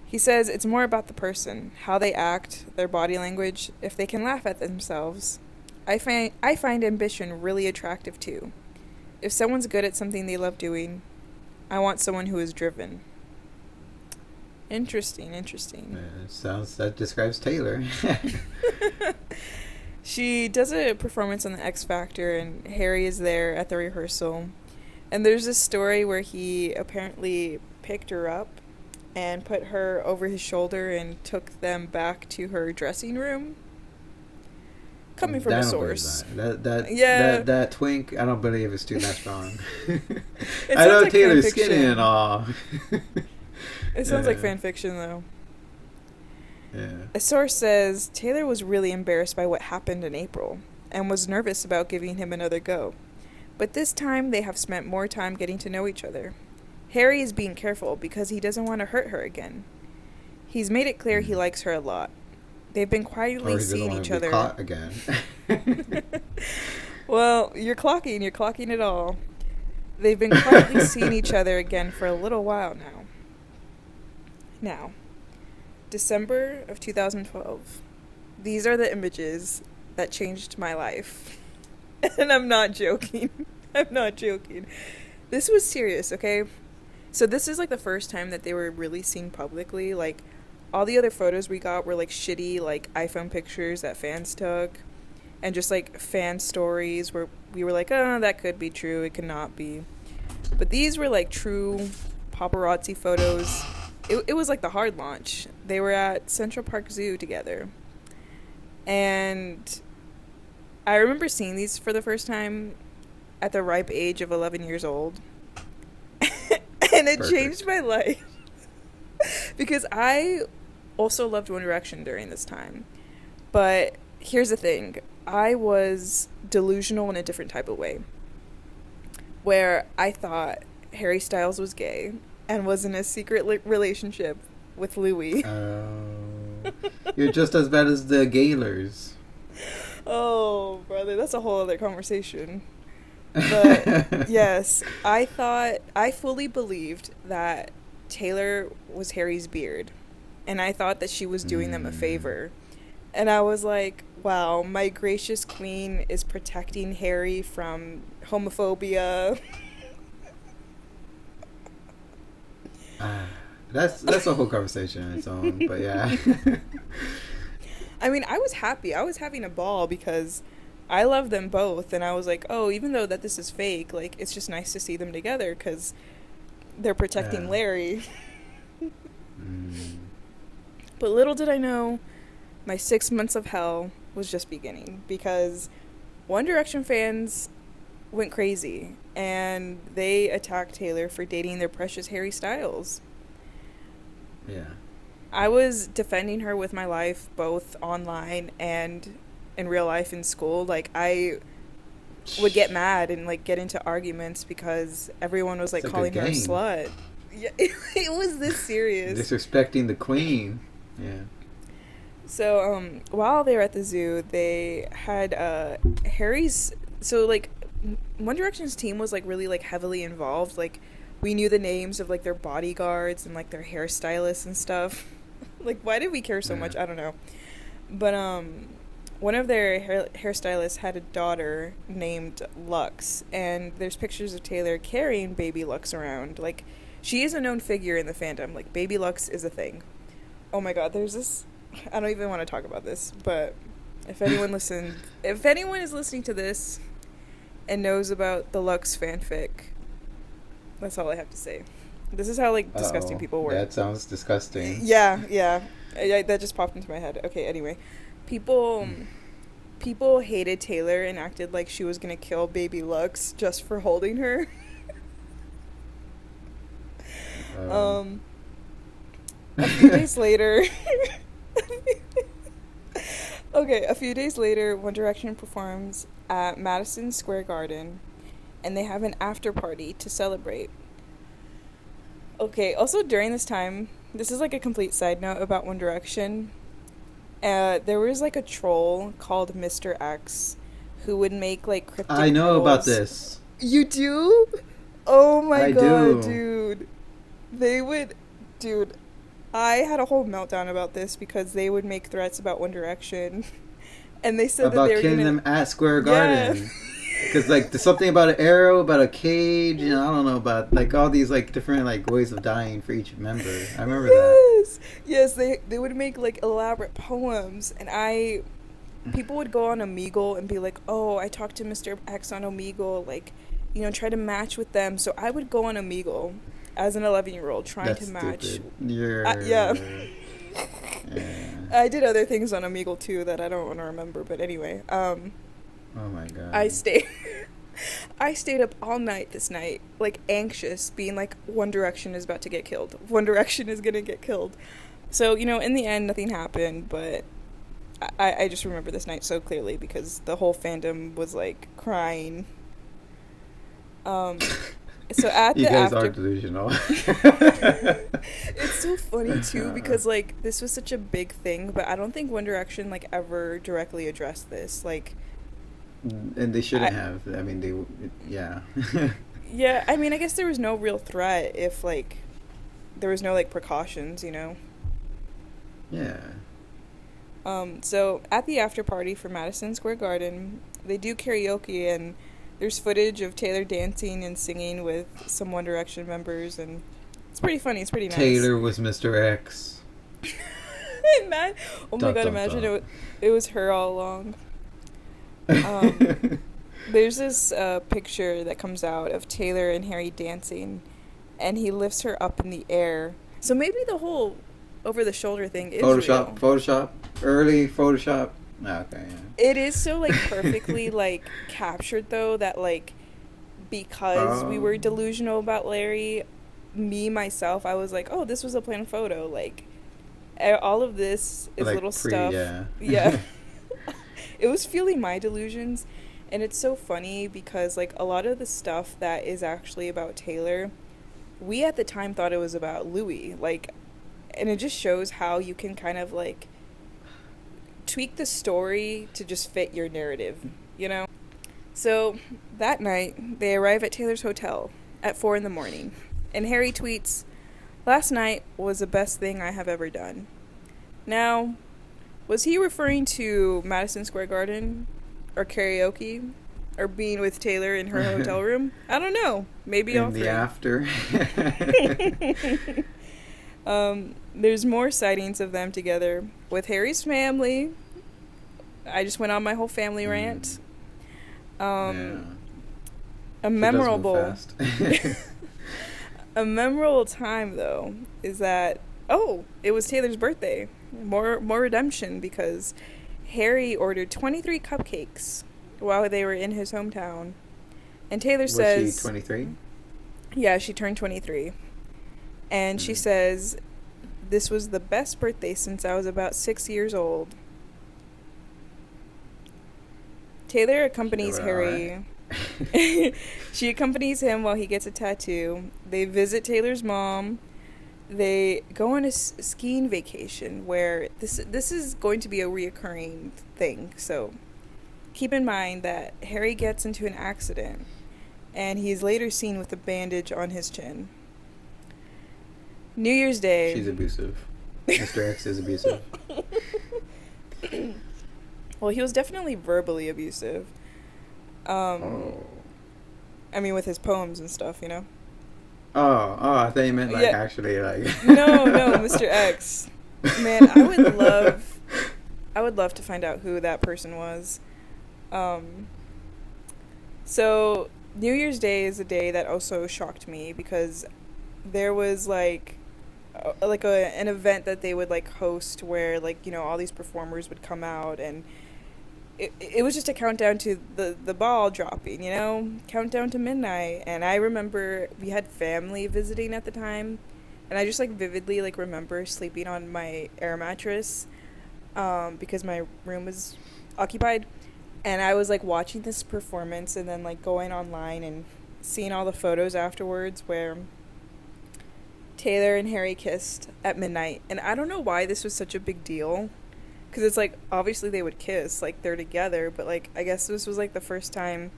He says it's more about the person, how they act, their body language, if they can laugh at themselves. I find ambition really attractive too. If someone's good at something they love doing, I want someone who is driven. Interesting. That describes Taylor. She does a performance on the X Factor, and Harry is there at the rehearsal. And there's this story where he apparently picked her up and put her over his shoulder and took them back to her dressing room. Coming from I a don't believe source. That twink, I don't believe it's too that strong. It I sounds know like Taylor's fan skinny fiction. and all. It sounds like Yeah. fan fiction, though. Yeah. A source says Taylor was really embarrassed by what happened in April and was nervous about giving him another go. But this time they have spent more time getting to know each other. Harry is being careful because he doesn't want to hurt her again. He's made it clear he likes her a lot. They've been Or quietly he doesn't seeing want each to be other. caught again. Well, you're clocking it all. They've been quietly seeing each other again for a little while now. Now, December of 2012. These are the images that changed my life. And I'm not joking. I'm not joking. This was serious, okay? So this is like the first time that they were really seen publicly. Like, all the other photos we got were like shitty, like iPhone pictures that fans took. And just like fan stories where we were like, oh, that could be true, it could not be. But these were like true paparazzi photos. It was like the hard launch. They were at Central Park Zoo together. And I remember seeing these for the first time at the ripe age of 11 years old. And it Perfect. changed my life. Because I also loved One Direction during this time. But here's the thing. I was delusional in a different type of way. Where I thought Harry Styles was gay and was in a secret relationship with Louis. You're just as bad as the Gaylors. Oh, brother, that's a whole other conversation. But yes, I fully believed that Taylor was Harry's beard. And I thought that she was doing them a favor. And I was like, wow, my gracious queen is protecting Harry from homophobia. Ah, that's a whole conversation on its own. But yeah. I mean, I was happy. I was having a ball because I love them both. And I was like, oh, even though that this is fake, like, it's just nice to see them together because they're protecting Yeah. Larry. Mm. But little did I know, my 6 months of hell was just beginning because One Direction fans went crazy and they attacked Taylor for dating their precious Harry Styles. Yeah. I was defending her with my life, both online and in real life in school. Like, I would get mad and, like, get into arguments because everyone was, like, It's like a calling her a game. slut. Yeah, it was this serious. Disrespecting the queen. Yeah. So, while they were at the zoo, they had Harry's. So, like, One Direction's team was like really like heavily involved. Like, we knew the names of like their bodyguards and like their hairstylists and stuff. Like, why did we care so much? I don't know. But one of their hairstylists had a daughter named Lux, and there's pictures of Taylor carrying baby Lux around. Like, she is a known figure in the fandom. Like, baby Lux is a thing. Oh my god, there's this. I don't even want to talk about this, but if anyone is listening to this and knows about the Lux fanfic, that's all I have to say. This is how like disgusting people were. That sounds disgusting. Yeah. That just popped into my head. Okay, anyway, people hated Taylor and acted like she was gonna kill baby Lux just for holding her. A few days later. Okay, a few days later, One Direction performs at Madison Square Garden, and they have an after party to celebrate. Okay, also during this time, this is like a complete side note about One Direction. There was like a troll called Mr. X who would make like cryptic I know about riddles. this. You do? Oh my I god, do. dude. Dude, I had a whole meltdown about this because they would make threats about One Direction. And they said About that they were killing gonna... them at Square Yeah. Garden. Because, like, there's something about an arrow, about a cage, and I don't know, about, like, all these, like, different, like, ways of dying for each member. I remember that. Yes, they would make, like, elaborate poems. And people would go on Omegle and be like, oh, I talked to Mr. X on Omegle, like, you know, try to match with them. So I would go on Omegle as an 11-year-old trying That's to match. stupid. You're... Yeah. Yeah. I did other things on Omegle too that I don't want to remember, but anyway, Oh my god. I stayed up all night this night, like anxious, being like, One Direction is about to get killed. One Direction is gonna get killed. So, you know, in the end, nothing happened, but I just remember this night so clearly because the whole fandom was like crying. So at You the guys after, are delusional. it's so funny too because like this was such a big thing, but I don't think One Direction like ever directly addressed this. Like, And they shouldn't have. I mean, yeah. yeah, I mean, I guess there was no real threat if like there was no like precautions, you know. Yeah. So at the after party for Madison Square Garden, they do karaoke and there's footage of Taylor dancing and singing with some One Direction members, and it's pretty funny. It's pretty nice. Taylor was Mr. X. Oh my god! Imagine it was her all along. There's this picture that comes out of Taylor and Harry dancing, and he lifts her up in the air. So maybe the whole over-the-shoulder thing is real. Photoshop, early Photoshop. Okay, yeah. It is so like perfectly like captured though that like because we were delusional about Larry, myself, I was like, oh, this was a planned photo. Like all of this is Like little stuff. Yeah. It was fueling my delusions, and it's so funny because like a lot of the stuff that is actually about Taylor, we at the time thought it was about Louis. Like, and it just shows how you can kind of like tweak the story to just fit your narrative, you know? So that night, they arrive at Taylor's hotel at 4 a.m, and Harry tweets, "Last night was the best thing I have ever done." Now, Was he referring to Madison Square Garden or karaoke or being with Taylor in her hotel room? I don't know. Maybe all In three. the after. There's more sightings of them together with Harry's family. I just went on my whole family rant. Yeah. A She does move memorable fast. a memorable time though is that it was Taylor's birthday. More redemption because Harry ordered 23 cupcakes while they were in his hometown. And Taylor Was says she 23? yeah, she turned 23. And she says this was the best birthday since I was about 6 years old. Taylor accompanies Harry. She accompanies him while he gets a tattoo. They visit Taylor's mom. They go on a skiing vacation where this is going to be a reoccurring thing. So keep in mind that Harry gets into an accident and he's later seen with a bandage on his chin. New Year's Day. She's abusive. Mr. X is abusive. Well, he was definitely verbally abusive. I mean, with his poems and stuff, you know? Oh, I thought you meant, like, Yeah. actually, like... No, Mr. X. Man, I would love to find out who that person was. So, New Year's Day is a day that also shocked me because there was, like an event that they would, like, host where, like, you know, all these performers would come out and... It was just a countdown to the ball dropping, you know, countdown to midnight. And I remember we had family visiting at the time, and I just like vividly like remember sleeping on my air mattress because my room was occupied, and I was like watching this performance and then like going online and seeing all the photos afterwards where Taylor and Harry kissed at midnight. And I don't know why this was such a big deal. Because it's, like, obviously they would kiss, like, they're together, but, like, I guess this was, like, the first time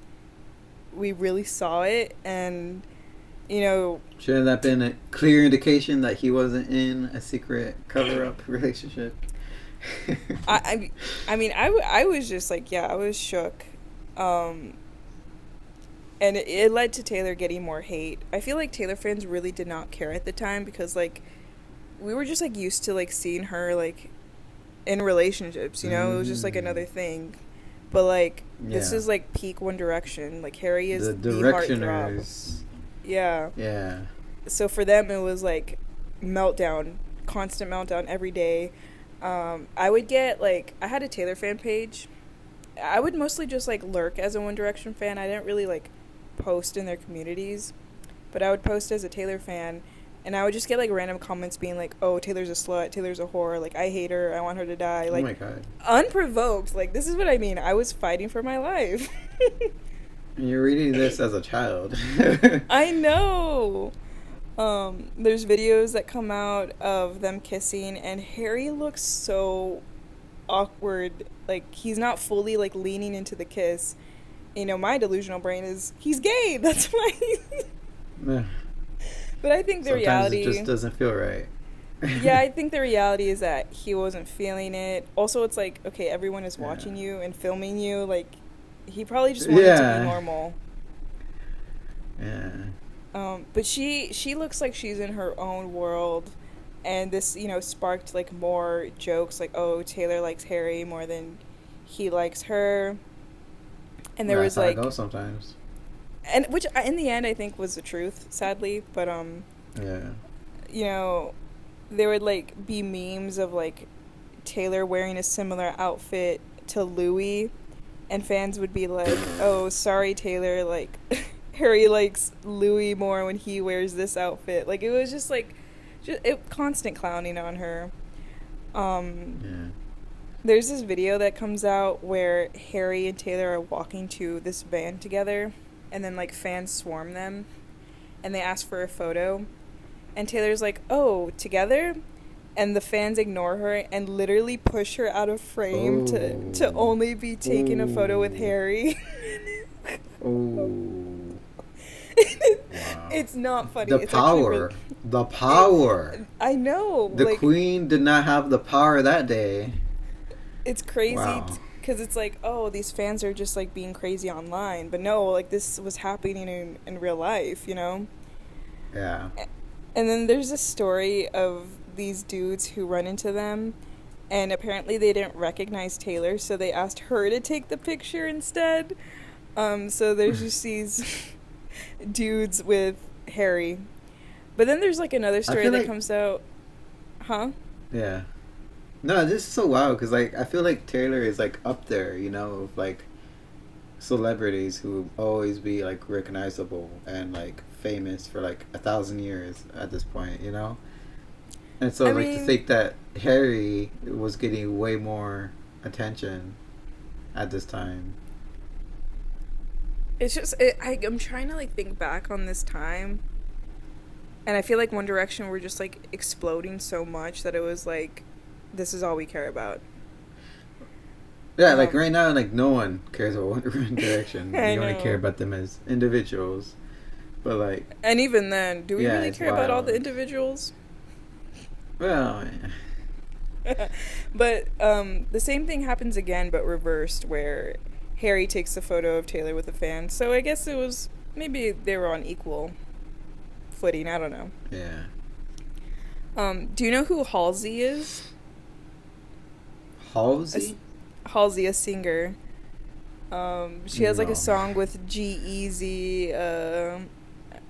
we really saw it, and, you know... Shouldn't that have been a clear indication that he wasn't in a secret cover-up relationship? I mean, I was just, like, yeah, I was shook. And it led to Taylor getting more hate. I feel like Taylor fans really did not care at the time, because, like, we were just, like, used to, like, seeing her, like... in relationships, you know, it was just like another thing, but like this is like peak One Direction. Like Harry is the Directioners. Yeah. So for them, it was like meltdown, constant meltdown every day. I would get like I had a Taylor fan page. I would mostly just like lurk as a One Direction fan. I didn't really like post in their communities, but I would post as a Taylor fan. And I would just get, like, random comments being like, oh, Taylor's a slut, Taylor's a whore, like, I hate her, I want her to die. Like, oh, my God. Unprovoked. Like, this is what I mean. I was fighting for my life. And you're reading this as a child. I know. There's videos that come out of them kissing, and Harry looks so awkward. Like, he's not fully, like, leaning into the kiss. You know, my delusional brain is, he's gay, that's why But I think the Sometimes reality... it just doesn't feel right. Yeah, I think the reality is that he wasn't feeling it. Also, it's like, okay, everyone is watching you and filming you. Like, he probably just wanted to be normal. Yeah. But she looks like she's in her own world. And this, you know, sparked, like, more jokes. Like, oh, Taylor likes Harry more than he likes her. And there was, like... That's how it goes sometimes. And which in the end I think was the truth, sadly, but you know, there would like be memes of like Taylor wearing a similar outfit to Louis, and fans would be like, "Oh, sorry Taylor, like Harry likes Louis more when he wears this outfit." Like it was just like constant clowning on her. There's this video that comes out where Harry and Taylor are walking to this van together. And then, like, fans swarm them, and they ask for a photo. And Taylor's like, oh, together? And the fans ignore her and literally push her out of frame to only be taking a photo with Harry. Wow. It's not funny. The power. The power. I know. The queen did not have the power that day. it's crazy Wow. because it's like, oh, these fans are just like being crazy online, but no, like this was happening in real life, you know. Yeah. And then there's a story of these dudes who run into them, and apparently they didn't recognize Taylor, so they asked her to take the picture instead. So there's just these dudes with Harry. But then there's like another I story feel that like comes out, huh? yeah. No, this is so wild because like I feel like Taylor is like up there, you know, of like celebrities who will always be like recognizable and like famous for like 1,000 years at this point, you know. And so I like to mean, think that Harry was getting way more attention at this time. I'm trying to like think back on this time, and I feel like One Direction were just like exploding so much that it was like, this is all we care about. Yeah, like Um, right now, like no one cares about One Direction. I You only care know. about them as individuals. But like, And even then, do we yeah, really it's care about all the wild. individuals? Well, But the same thing happens again, but reversed, where Harry takes a photo of Taylor with a fan. So I guess it was maybe they were on equal footing. I don't know. yeah. Do you know who Halsey is? A s Halsey? Halsey, a singer. She has like a No. song with G-Eazy.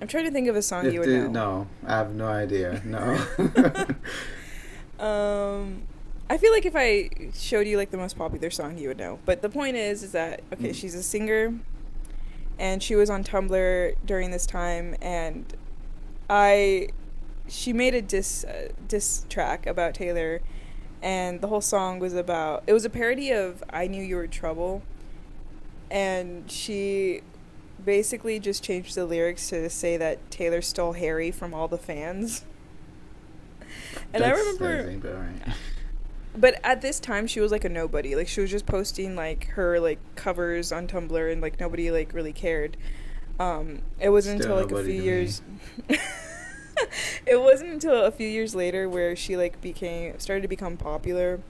I'm trying to think of a song you would know. No, I have no idea. No. Um, I feel like if I showed you like the most popular song, you would know. But the point is that okay, Mm. she's a singer, and she was on Tumblr during this time, and I, she made a diss track about Taylor, and the whole song was about, it was a parody of "I Knew You Were Trouble," and she basically just changed the lyrics to say that Taylor stole Harry from all the fans. And I That's remember, amazing, but alright. but at this time she was like a nobody. Like she was just posting like her like covers on Tumblr, and like nobody like really cared. It wasn't Still until like a nobody few to me. years. It wasn't until a few years later where she like became started to become popular,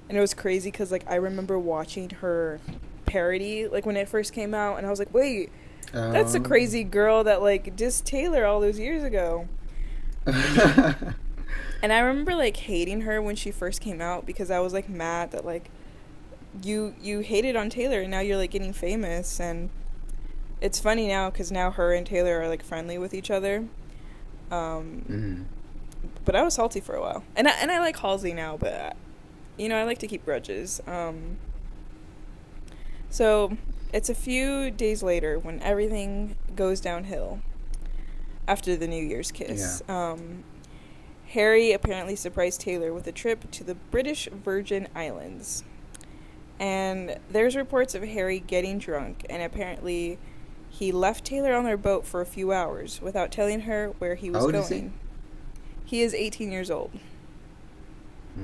and it was crazy because like I remember watching her parody like when it first came out, and I was like, wait, that's the Um. crazy girl that like dissed Taylor all those years ago. And I remember like hating her when she first came out because I was like mad that like you hated on Taylor and now you're like getting famous. And it's funny now because now her and Taylor are like friendly with each other. Um, Mhm. but I was salty for a while, and I like Halsey now, but you know I like to keep grudges. So it's a few days later when everything goes downhill after the New Year's Yeah. kiss. Harry apparently surprised Taylor with a trip to the British Virgin Islands. And there's reports of Harry getting drunk, and apparently he left Taylor on their boat for a few hours without telling her where he How was old is he? going. He is 18 years old.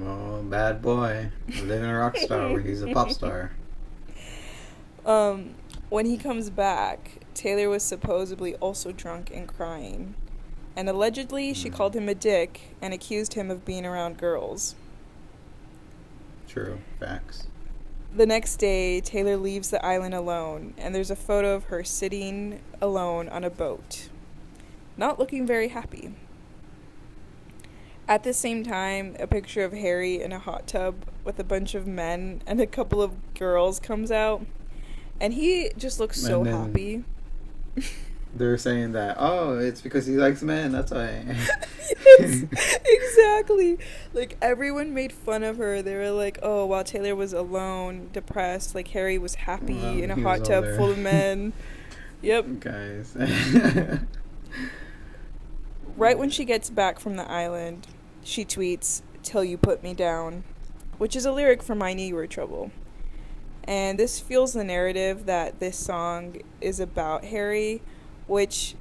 Oh, bad boy. Living a rock star where he's a pop star. um, when he comes back, Taylor was supposedly also drunk and crying. And allegedly, she Mm. called him a dick and accused him of being around girls. True. Facts. The next day, Taylor leaves the island alone, and there's a photo of her sitting alone on a boat, not looking very happy. At the same time, a picture of Harry in a hot tub with a bunch of men and a couple of girls comes out, and he just looks so And then happy. they're saying that, oh, it's because he likes men, that's why. Yes, exactly. Like everyone made fun of her. They were like, "Oh, while Taylor was alone, depressed, like Harry was happy Well, in a he was hot all tub full there. of men." Yep. Guys. Right when she gets back from the island, she tweets, "Till you put me down," which is a lyric from "I Knew You Were Trouble." And this fuels the narrative that this song is about Harry, which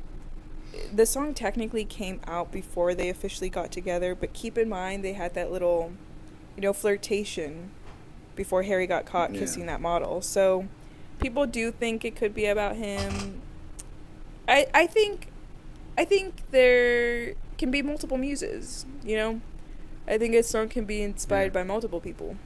the song technically came out before they officially got together, but keep in mind they had that little, flirtation before Harry got caught Yeah. kissing that model. So people do think it could be about him. I think there can be multiple muses, I think a song can be inspired Yeah. by multiple people.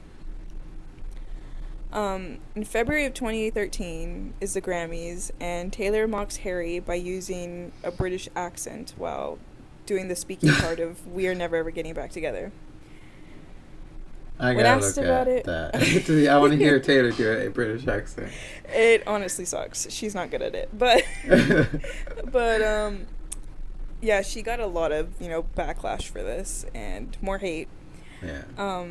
In February of 2013 is the Grammys, and Taylor mocks Harry by using a British accent while doing the speaking part of "We are never ever getting back together." I When gotta asked look about at it, that. I want to hear Taylor do a British accent. it honestly sucks. She's not good at it, but but yeah, she got a lot of backlash for this and more hate. Yeah.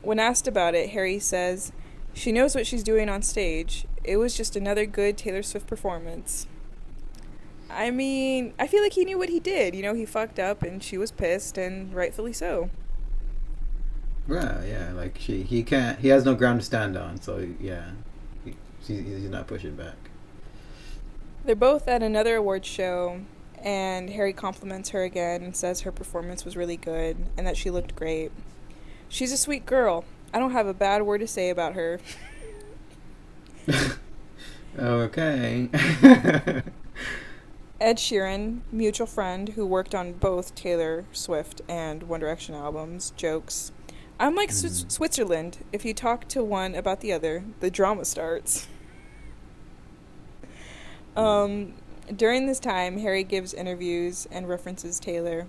When asked about it, Harry says, "She knows what she's doing on stage. It was just another good Taylor Swift performance." I mean, I feel like he knew what he did. He fucked up and she was pissed, and rightfully so. Well, yeah, like he can't, he has no ground to stand on, so yeah, he's not pushing back. They're both at another awards show, and Harry compliments her again and says her performance was really good and that she looked great. She's a sweet girl. I don't have a bad word to say about her. Okay. Ed Sheeran, mutual friend who worked on both Taylor Swift and One Direction albums, jokes, "I'm like Switzerland. If you talk to one about the other, the drama starts." During this time, Harry gives interviews and references Taylor.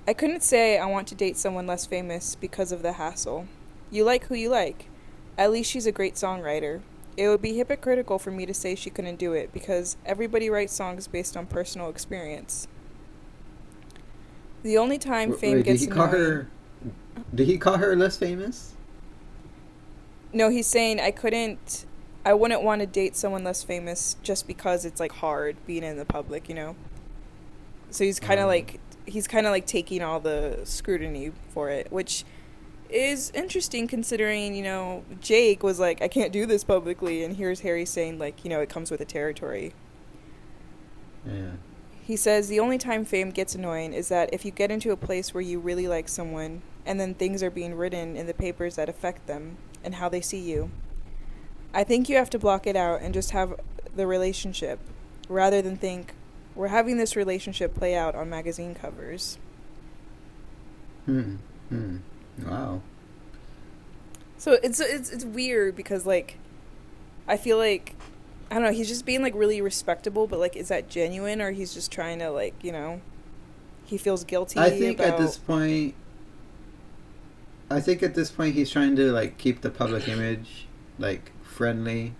"I couldn't say I want to date someone less famous because of the hassle. You like who you like. At least she's a great songwriter. It would be hypocritical for me to say she couldn't do it because everybody writes songs based on personal experience. The only time fame Wait, gets annoying." Did he call her less famous? No, he's saying I wouldn't want to date someone less famous just because it's like hard being in the public. So he's kind of like taking all the scrutiny for it, which is interesting considering, Jake was like, "I can't do this publicly," and here's Harry saying like, it comes with the territory. Yeah. He says the only time fame gets annoying is that if you get into a place where you really like someone and then things are being written in the papers that affect them and how they see you. I think you have to block it out and just have the relationship rather than think, "We're having this relationship play out on magazine covers." Wow. So it's weird because like I feel like I don't know, he's just being like really respectable, but like is that genuine or he's just trying to like, he feels guilty I think about at this point he's trying to like keep the public image like friendly.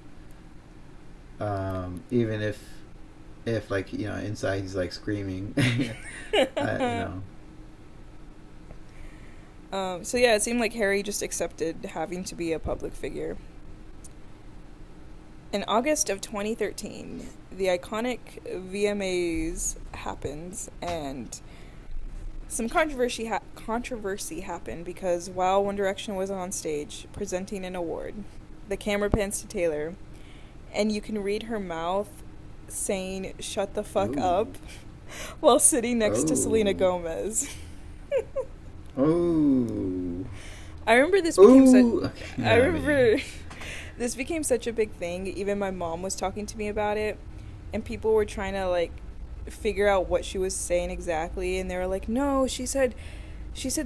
Even if like, inside he's like screaming. So yeah, it seemed like Harry just accepted having to be a public figure. In August of 2013, the iconic VMAs happens, and some controversy happened because while One Direction was on stage presenting an award, the camera pans to Taylor, and you can read her mouth saying "shut the fuck Ooh. up" while sitting next to Selena Oh. Gomez. Oh. I remember this became Ooh. such. Okay. I remember this became such a big thing. Even my mom was talking to me about it, and people were trying to like figure out what she was saying exactly, and they were like, "No, she said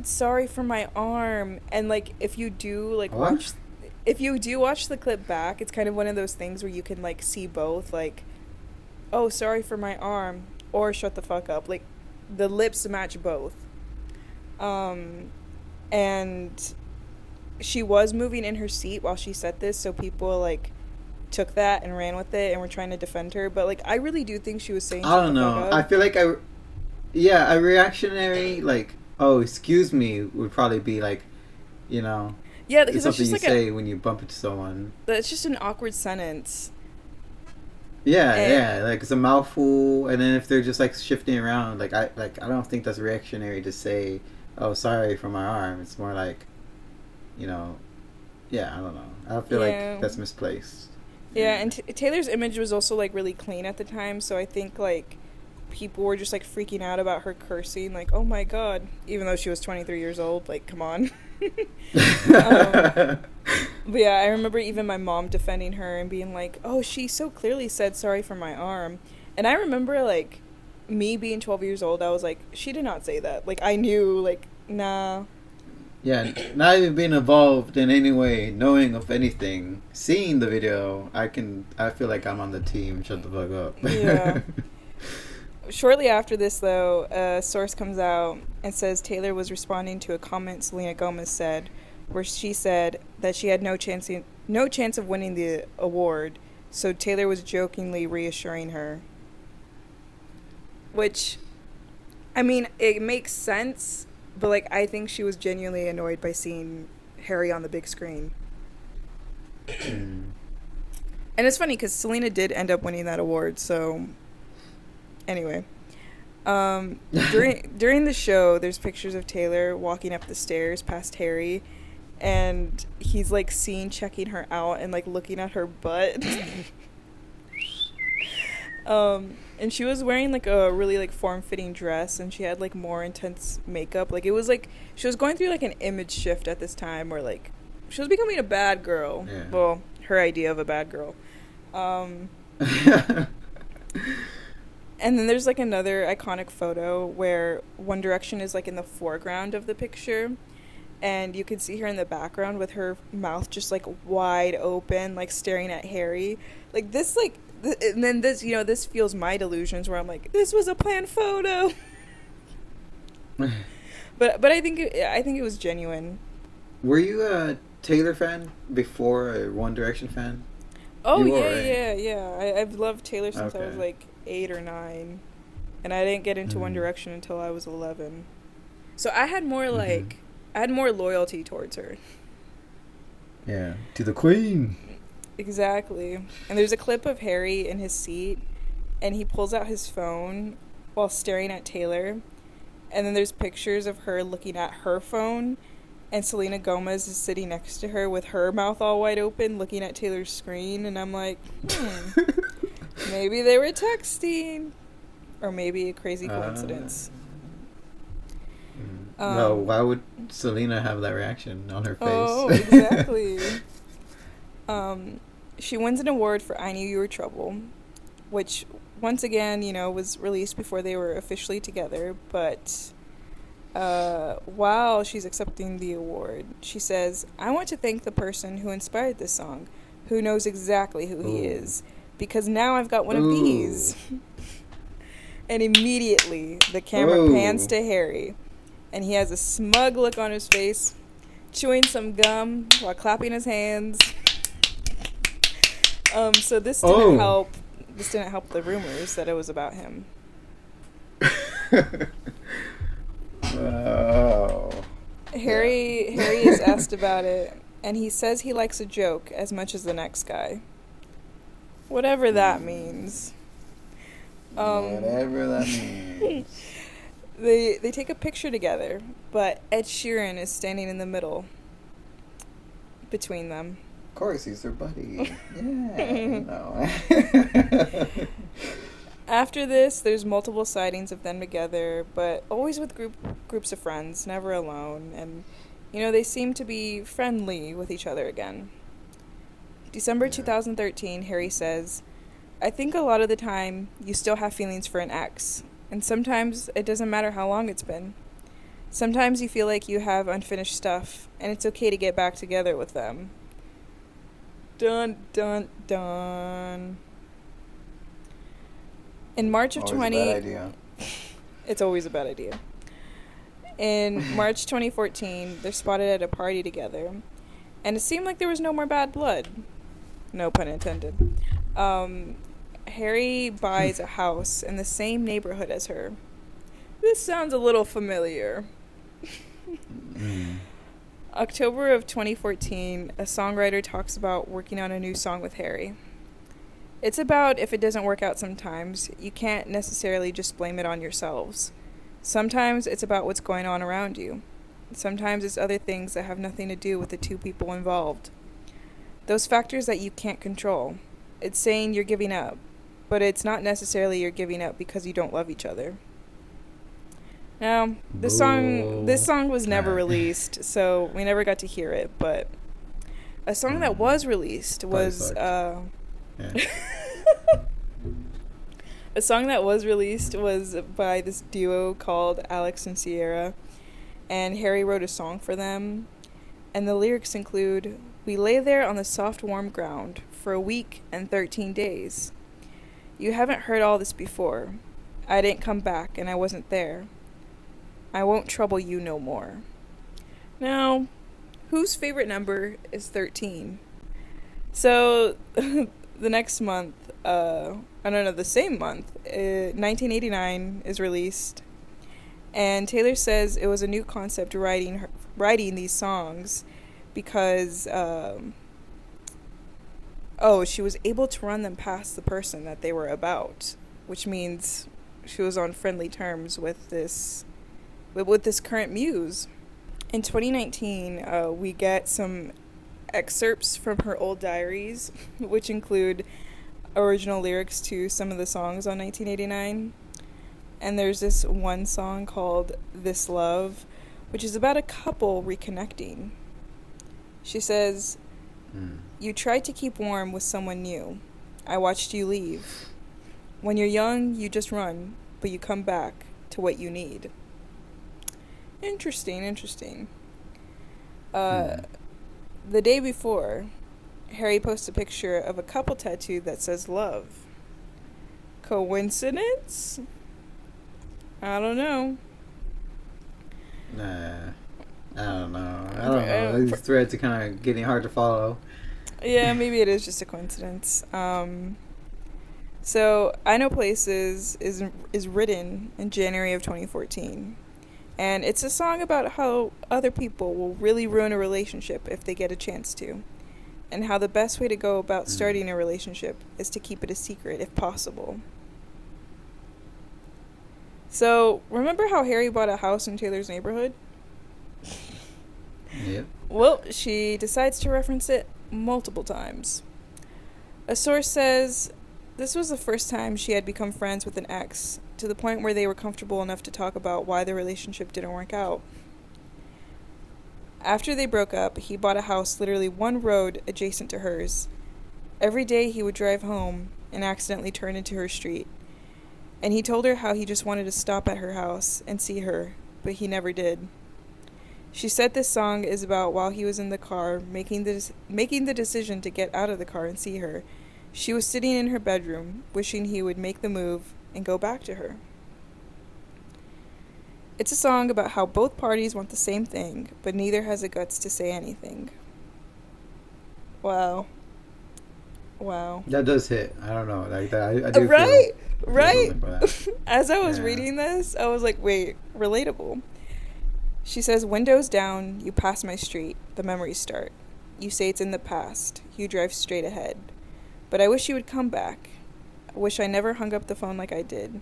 sorry for my arm." And like, if you do like What? watch the clip back, it's kind of one of those things where you can like see both, like, "Oh, sorry for my arm," or "shut the fuck up." Like, the lips match both. And she was moving in her seat while she said this, so people like took that and ran with it and were trying to defend her. But like, I really do think she was saying, I "Shut don't the know. fuck I up." feel like a reactionary like, "Oh, excuse me," would probably be like, Yeah, it's because it's something just you like say when you bump into someone. it's just an awkward sentence. Yeah, And yeah, like it's a mouthful, and then if they're just like shifting around, I don't think that's reactionary to say, "Oh, sorry for my arm." It's more like, yeah, I don't know. I feel yeah, like that's misplaced. yeah, and Taylor's image was also like really clean at the time, so I think like people were just like freaking out about her cursing, like, "Oh my god," even though she was 23 years old. Like, come on. um, But yeah, I remember even my mom defending her and being like, "Oh, she so clearly said sorry for my arm." And I remember, like, me being 12 years old, I was like, "She did not say that." Like, I knew, like, nah. Yeah, not even being involved in any way, knowing of anything, seeing the video, I feel like I'm on the team. Shut the fuck Yeah. up. Shortly after this, though, a source comes out and says Taylor was responding to a comment Selena Gomez said, where she said that she had no chance of winning the award. So Taylor was jokingly reassuring her. Which, I mean, it makes sense, but like I think she was genuinely annoyed by seeing Harry on the big screen. Mm. And it's funny because Selena did end up winning that award. So, anyway, during the show, there's pictures of Taylor walking up the stairs past Harry, and he's like seen checking her out and like looking at her butt. And she was wearing like a really like form-fitting dress, and she had like more intense makeup. Like it was like she was going through like an image shift at this time, where like she was becoming a bad girl. Yeah. Well, her idea of a bad girl. And then there's like another iconic photo where One Direction is like in the foreground of the picture, and you can see her in the background with her mouth just like wide open, like staring at Harry. Like this, like, and then this, you know, this fuels my delusions where I'm like, this was a planned photo. But I think it was genuine. Were you a Taylor fan before a One Direction fan? Oh You were, yeah, right? yeah. I've loved Taylor since I was Okay. like 8 or 9, and I didn't get into One Mm. Direction until I was 11. So I had more Mhm. like I had more loyalty towards her. Yeah, to the Queen. Exactly. And there's a clip of Harry in his seat, and he pulls out his phone while staring at Taylor. And then there's pictures of her looking at her phone, and Selena Gomez is sitting next to her with her mouth all wide open looking at Taylor's screen. And I'm like, maybe they were texting. Or maybe a crazy coincidence. No, why would Selena have that reaction on her face? Oh, exactly. She wins an award for I Knew You Were Trouble, which, once again, you know, was released before they were officially together. But while she's accepting the award, she says, I want to thank the person who inspired this song, who knows exactly who he is, because now I've got one of these. And immediately, the camera pans to Harry, and he has a smug look on his face, chewing some gum while clapping his hands. So this didn't help. This didn't help the rumors that it was about him. Oh. Harry is asked about it, and he says he likes a joke as much as the next guy. Whatever that means. Whatever that means. They take a picture together, but Ed Sheeran is standing in the middle between them. Of course, he's their buddy. Yeah, no. After this, there's multiple sightings of them together, but always with groups of friends, never alone. And, you know, they seem to be friendly with each other again. December 2013, Harry says, I think a lot of the time you still have feelings for an ex, and sometimes it doesn't matter how long it's been. Sometimes you feel like you have unfinished stuff, and it's okay to get back together with them. Dun, dun, dun. In March of Always 20... a bad idea. It's always a bad idea. In March 2014, they're spotted at a party together, and it seemed like there was no more bad blood. No pun intended. Harry buys a house in the same neighborhood as her. This sounds a little familiar. October of 2014, a songwriter talks about working on a new song with Harry. It's about if it doesn't work out sometimes, you can't necessarily just blame it on yourselves. Sometimes it's about what's going on around you. Sometimes it's other things that have nothing to do with the two people involved. Those factors that you can't control. It's saying you're giving up, but it's not necessarily you're giving up because you don't love each other. Now, this song was never released, so we never got to hear it, but a song that was released was a song that was released was by this duo called Alex and Sierra, and Harry wrote a song for them. And the lyrics include, "We lay there on the soft warm ground for a week and 13 days. You haven't heard all this before. I didn't come back and I wasn't there. I won't trouble you no more." Now, whose favorite number is 13? So, the next month, the same month, 1989 is released. And Taylor says it was a new concept writing these songs because, she was able to run them past the person that they were about, which means she was on friendly terms with this current muse. In 2019, we get some excerpts from her old diaries, which include original lyrics to some of the songs on 1989. And there's this one song called "This Love," which is about a couple reconnecting. She says, "You tried to keep warm with someone new. I watched you leave. When you're young, you just run, but you come back to what you need." Interesting. The day before, Harry posts a picture of a couple tattoo that says love. Coincidence? I don't know. Nah, I don't know. These threads are kind of getting hard to follow. Yeah, maybe it is just a coincidence. So, I Know Places is written in January of 2014. And it's a song about how other people will really ruin a relationship if they get a chance to. And how the best way to go about starting a relationship is to keep it a secret if possible. So, remember how Harry bought a house in Taylor's neighborhood? Yep. Well, she decides to reference it multiple times. A source says this was the first time she had become friends with an ex, to the point where they were comfortable enough to talk about why the relationship didn't work out. After they broke up, he bought a house literally one road adjacent to hers. Every day he would drive home and accidentally turn into her street. And he told her how he just wanted to stop at her house and see her, but he never did. She said this song is about while he was in the car making the decision to get out of the car and see her. She was sitting in her bedroom, wishing he would make the move and go back to her. It's a song about how both parties want the same thing, but neither has the guts to say anything. Wow. That does hit. I don't know. Like that, I do right? feel Right? something for that. As I was reading this, I was like, wait, relatable. She says, "Windows down, you pass my street, the memories start. You say it's in the past, you drive straight ahead. But I wish you would come back. I wish I never hung up the phone like I did.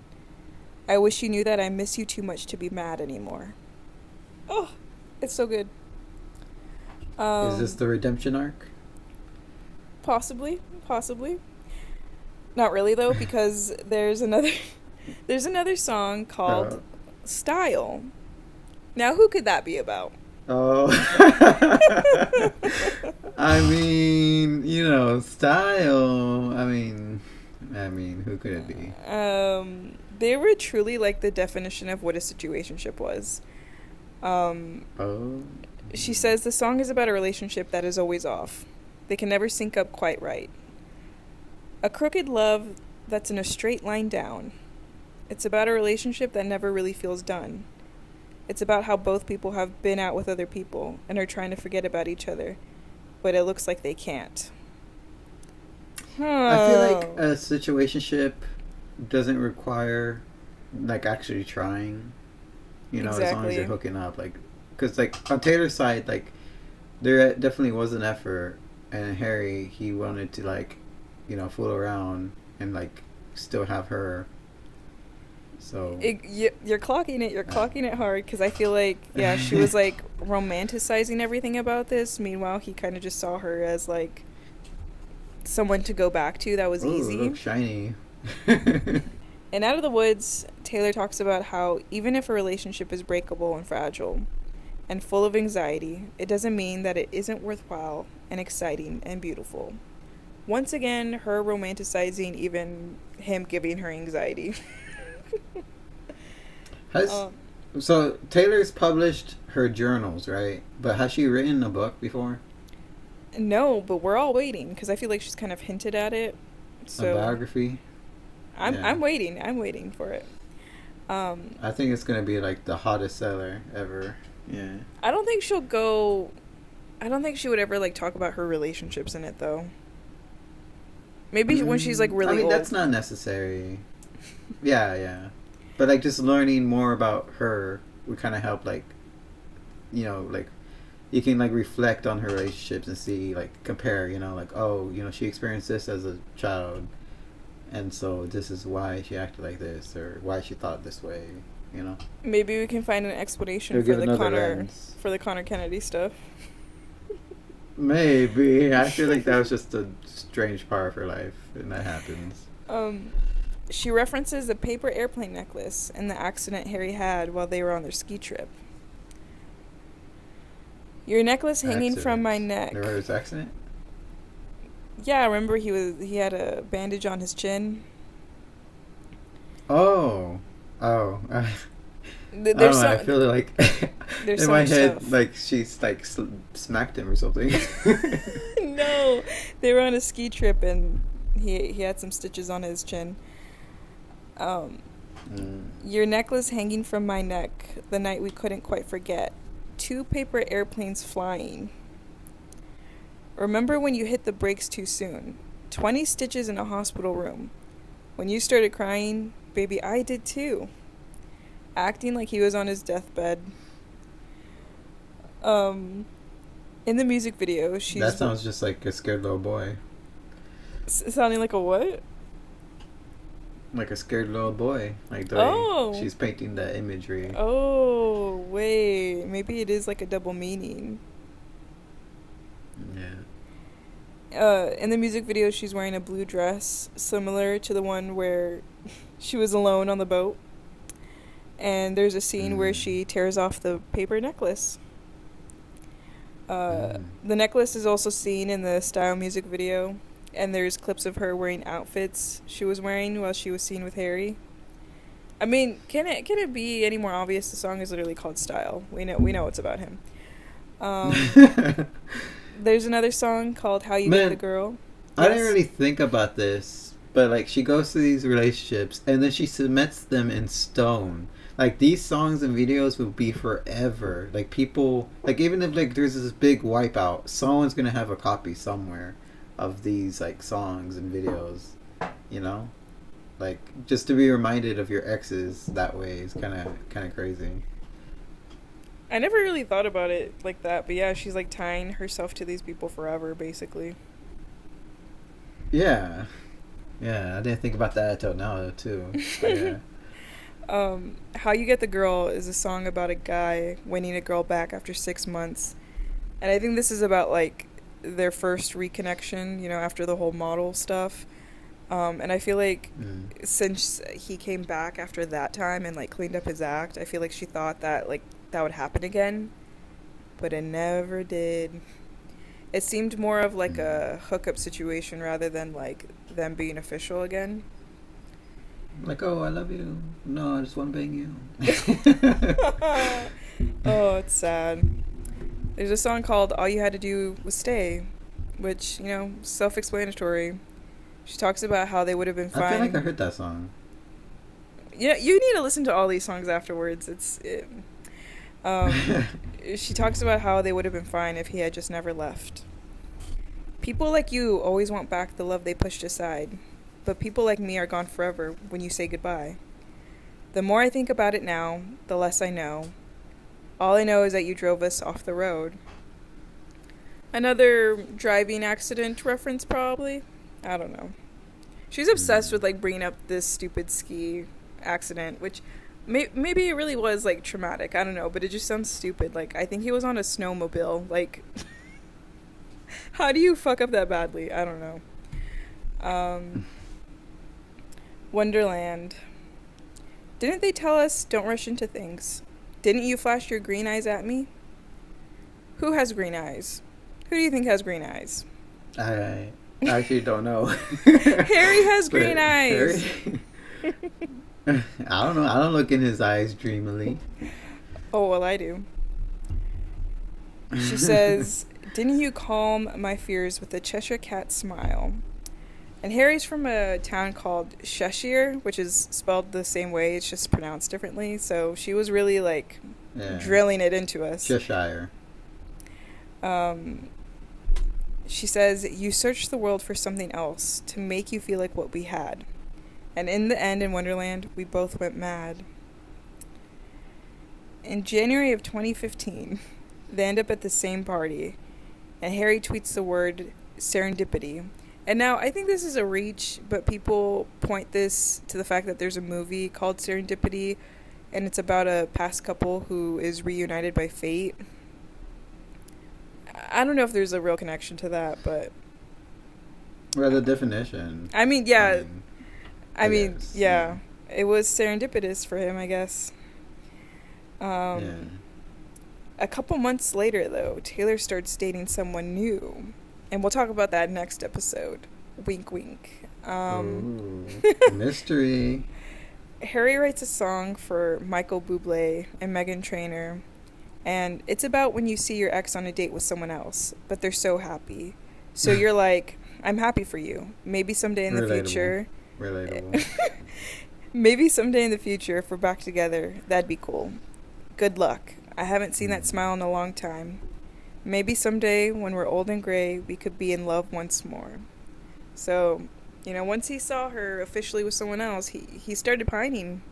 I wish you knew that I miss you too much to be mad anymore." Oh, it's so good. Is this the redemption arc? Possibly. Not really though, because there's another song called "Style." Now, who could that be about? Oh, I mean, style. I mean, who could it be? They were truly like the definition of what a situationship was. She says the song is about a relationship that is always off. They can never sync up quite right. A crooked love that's in a straight line down. It's about a relationship that never really feels done. It's about how both people have been out with other people and are trying to forget about each other, but it looks like they can't. I feel like a situationship doesn't require, like, actually trying, as long as you're hooking up. Like, because, like, on Taylor's side, like, there definitely was an effort, and Harry, he wanted to, like, fool around and, like, still have her. So you're clocking it hard, because I feel like she was like romanticizing everything about this. Meanwhile, he kind of just saw her as like someone to go back to that was easy. Look shiny. In Out of the Woods, Taylor talks about how even if a relationship is breakable and fragile and full of anxiety, it doesn't mean that it isn't worthwhile and exciting and beautiful. Once again, her romanticizing even him giving her anxiety. So Taylor's published her journals, right? But has she written a book before? No, but we're all waiting because I feel like she's kind of hinted at it. A So biography? I'm Yeah. I'm waiting. I'm waiting for it. Um, I think it's gonna be like the hottest seller ever. Yeah. I don't think she'll go. I don't think she would ever like talk about her relationships in it though. Maybe when she's like I really mean, old. that's not necessary. Yeah, yeah. But like just learning more about her would kind of help, like, like you can like reflect on her relationships and see, like, compare, like, oh, she experienced this as a child, and so this is why she acted like this, or why she thought this way, you know. Maybe we can find an explanation It'll for give the another Connor lens. for the Connor Kennedy stuff. Maybe. I feel like that was just a strange part of her life, and that happens. Um, she references a paper airplane necklace and the accident Harry had while they were on their ski trip. Your necklace hanging from my neck. There was accident. Yeah, remember he had a bandage on his chin. Oh, oh. I There's don't know. so I feel like there's in so my much head, stuff. like she's like smacked him or something. No, they were on a ski trip and he had some stitches on his chin. Your necklace hanging from my neck the night we couldn't quite forget. 2 paper airplanes flying. Remember when you hit the brakes too soon? 20 stitches in a hospital room. When you started crying, baby, I did too. Acting like he was on his deathbed. In the music video, she's That sounds just like a scared little boy. sounding like a what? Like a scared little boy. Like the Oh. way she's painting the imagery. Oh, wait. Maybe it is like a double meaning. Yeah. In the music video, she's wearing a blue dress, similar to the one where she was alone on the boat. And there's a scene where she tears off the paper necklace. The necklace is also seen in the Style music video, and there's clips of her wearing outfits she was wearing while she was seen with Harry. I mean, can it be any more obvious? The song is literally called Style. We know it's about him. There's another song called How You Get the Girl. I didn't really think about this, but like she goes through these relationships and then she cements them in stone. Like these songs and videos will be forever. Like people, like even if like there's this big wipeout, someone's gonna have a copy somewhere of these like songs and videos. You know, like just to be reminded of your exes that way is kind of crazy. I never really thought about it like that, but yeah, she's like tying herself to these people forever, basically. Yeah, yeah. I didn't think about that until now too. But yeah. How You Get the Girl is a song about a guy winning a girl back after 6 months. And I think this is about, like, their first reconnection, after the whole model stuff. And I feel like since he came back after that time and, like, cleaned up his act, I feel like she thought that, like, that would happen again. But it never did. It seemed more of, like, a hookup situation rather than, like, them being official again. Like, oh, I love you. No, I just want to bang you. Oh, it's sad. There's a song called All You Had to Do Was Stay, which, self-explanatory. She talks about how they would have been fine. I feel like I heard that song. You need to listen to all these songs afterwards. She talks about how they would have been fine if he had just never left. People like you always want back the love they pushed aside. But people like me are gone forever when you say goodbye. The more I think about it now, the less I know. All I know is that you drove us off the road. Another driving accident reference, probably? I don't know. She's obsessed with, like, bringing up this stupid ski accident, which maybe it really was, like, traumatic. I don't know, but it just sounds stupid. Like, I think he was on a snowmobile. Like, how do you fuck up that badly? I don't know. Wonderland. Didn't they tell us don't rush into things? Didn't you flash your green eyes at me? Who has green eyes? Who do you think has green eyes? I actually don't know. Harry has green eyes. Harry? I don't know. I don't look in his eyes dreamily. Oh, well, I do. She says, "Didn't you calm my fears with a Cheshire cat smile?" And Harry's from a town called Cheshire, which is spelled the same way, it's just pronounced differently. So she was really like Yeah. drilling it into us. Cheshire. Um, she says, "You searched the world for something else to make you feel like what we had. And in the end, in Wonderland, we both went mad." In January of 2015, they end up at the same party, and Harry tweets the word serendipity. And now, I think this is a reach, but people point this to the fact that there's a movie called Serendipity, and it's about a past couple who is reunited by fate. I don't know if there's a real connection to that, but Well, the definition. I mean, yeah, I mean, guess, yeah, it was serendipitous for him, I guess. Yeah. A couple months later, though, Taylor starts dating someone new, and we'll talk about that next episode. Wink, wink. Ooh, mystery. Harry writes a song for Michael Bublé and Meghan Trainor, and it's about when you see your ex on a date with someone else, but they're so happy. So you're like, "I'm happy for you. Maybe someday in the future." Relatable. Maybe someday in the future, if we're back together, that'd be cool. Good luck. I haven't seen that smile in a long time. Maybe someday, when we're old and gray, we could be in love once more. So, once he saw her officially with someone else, he started pining.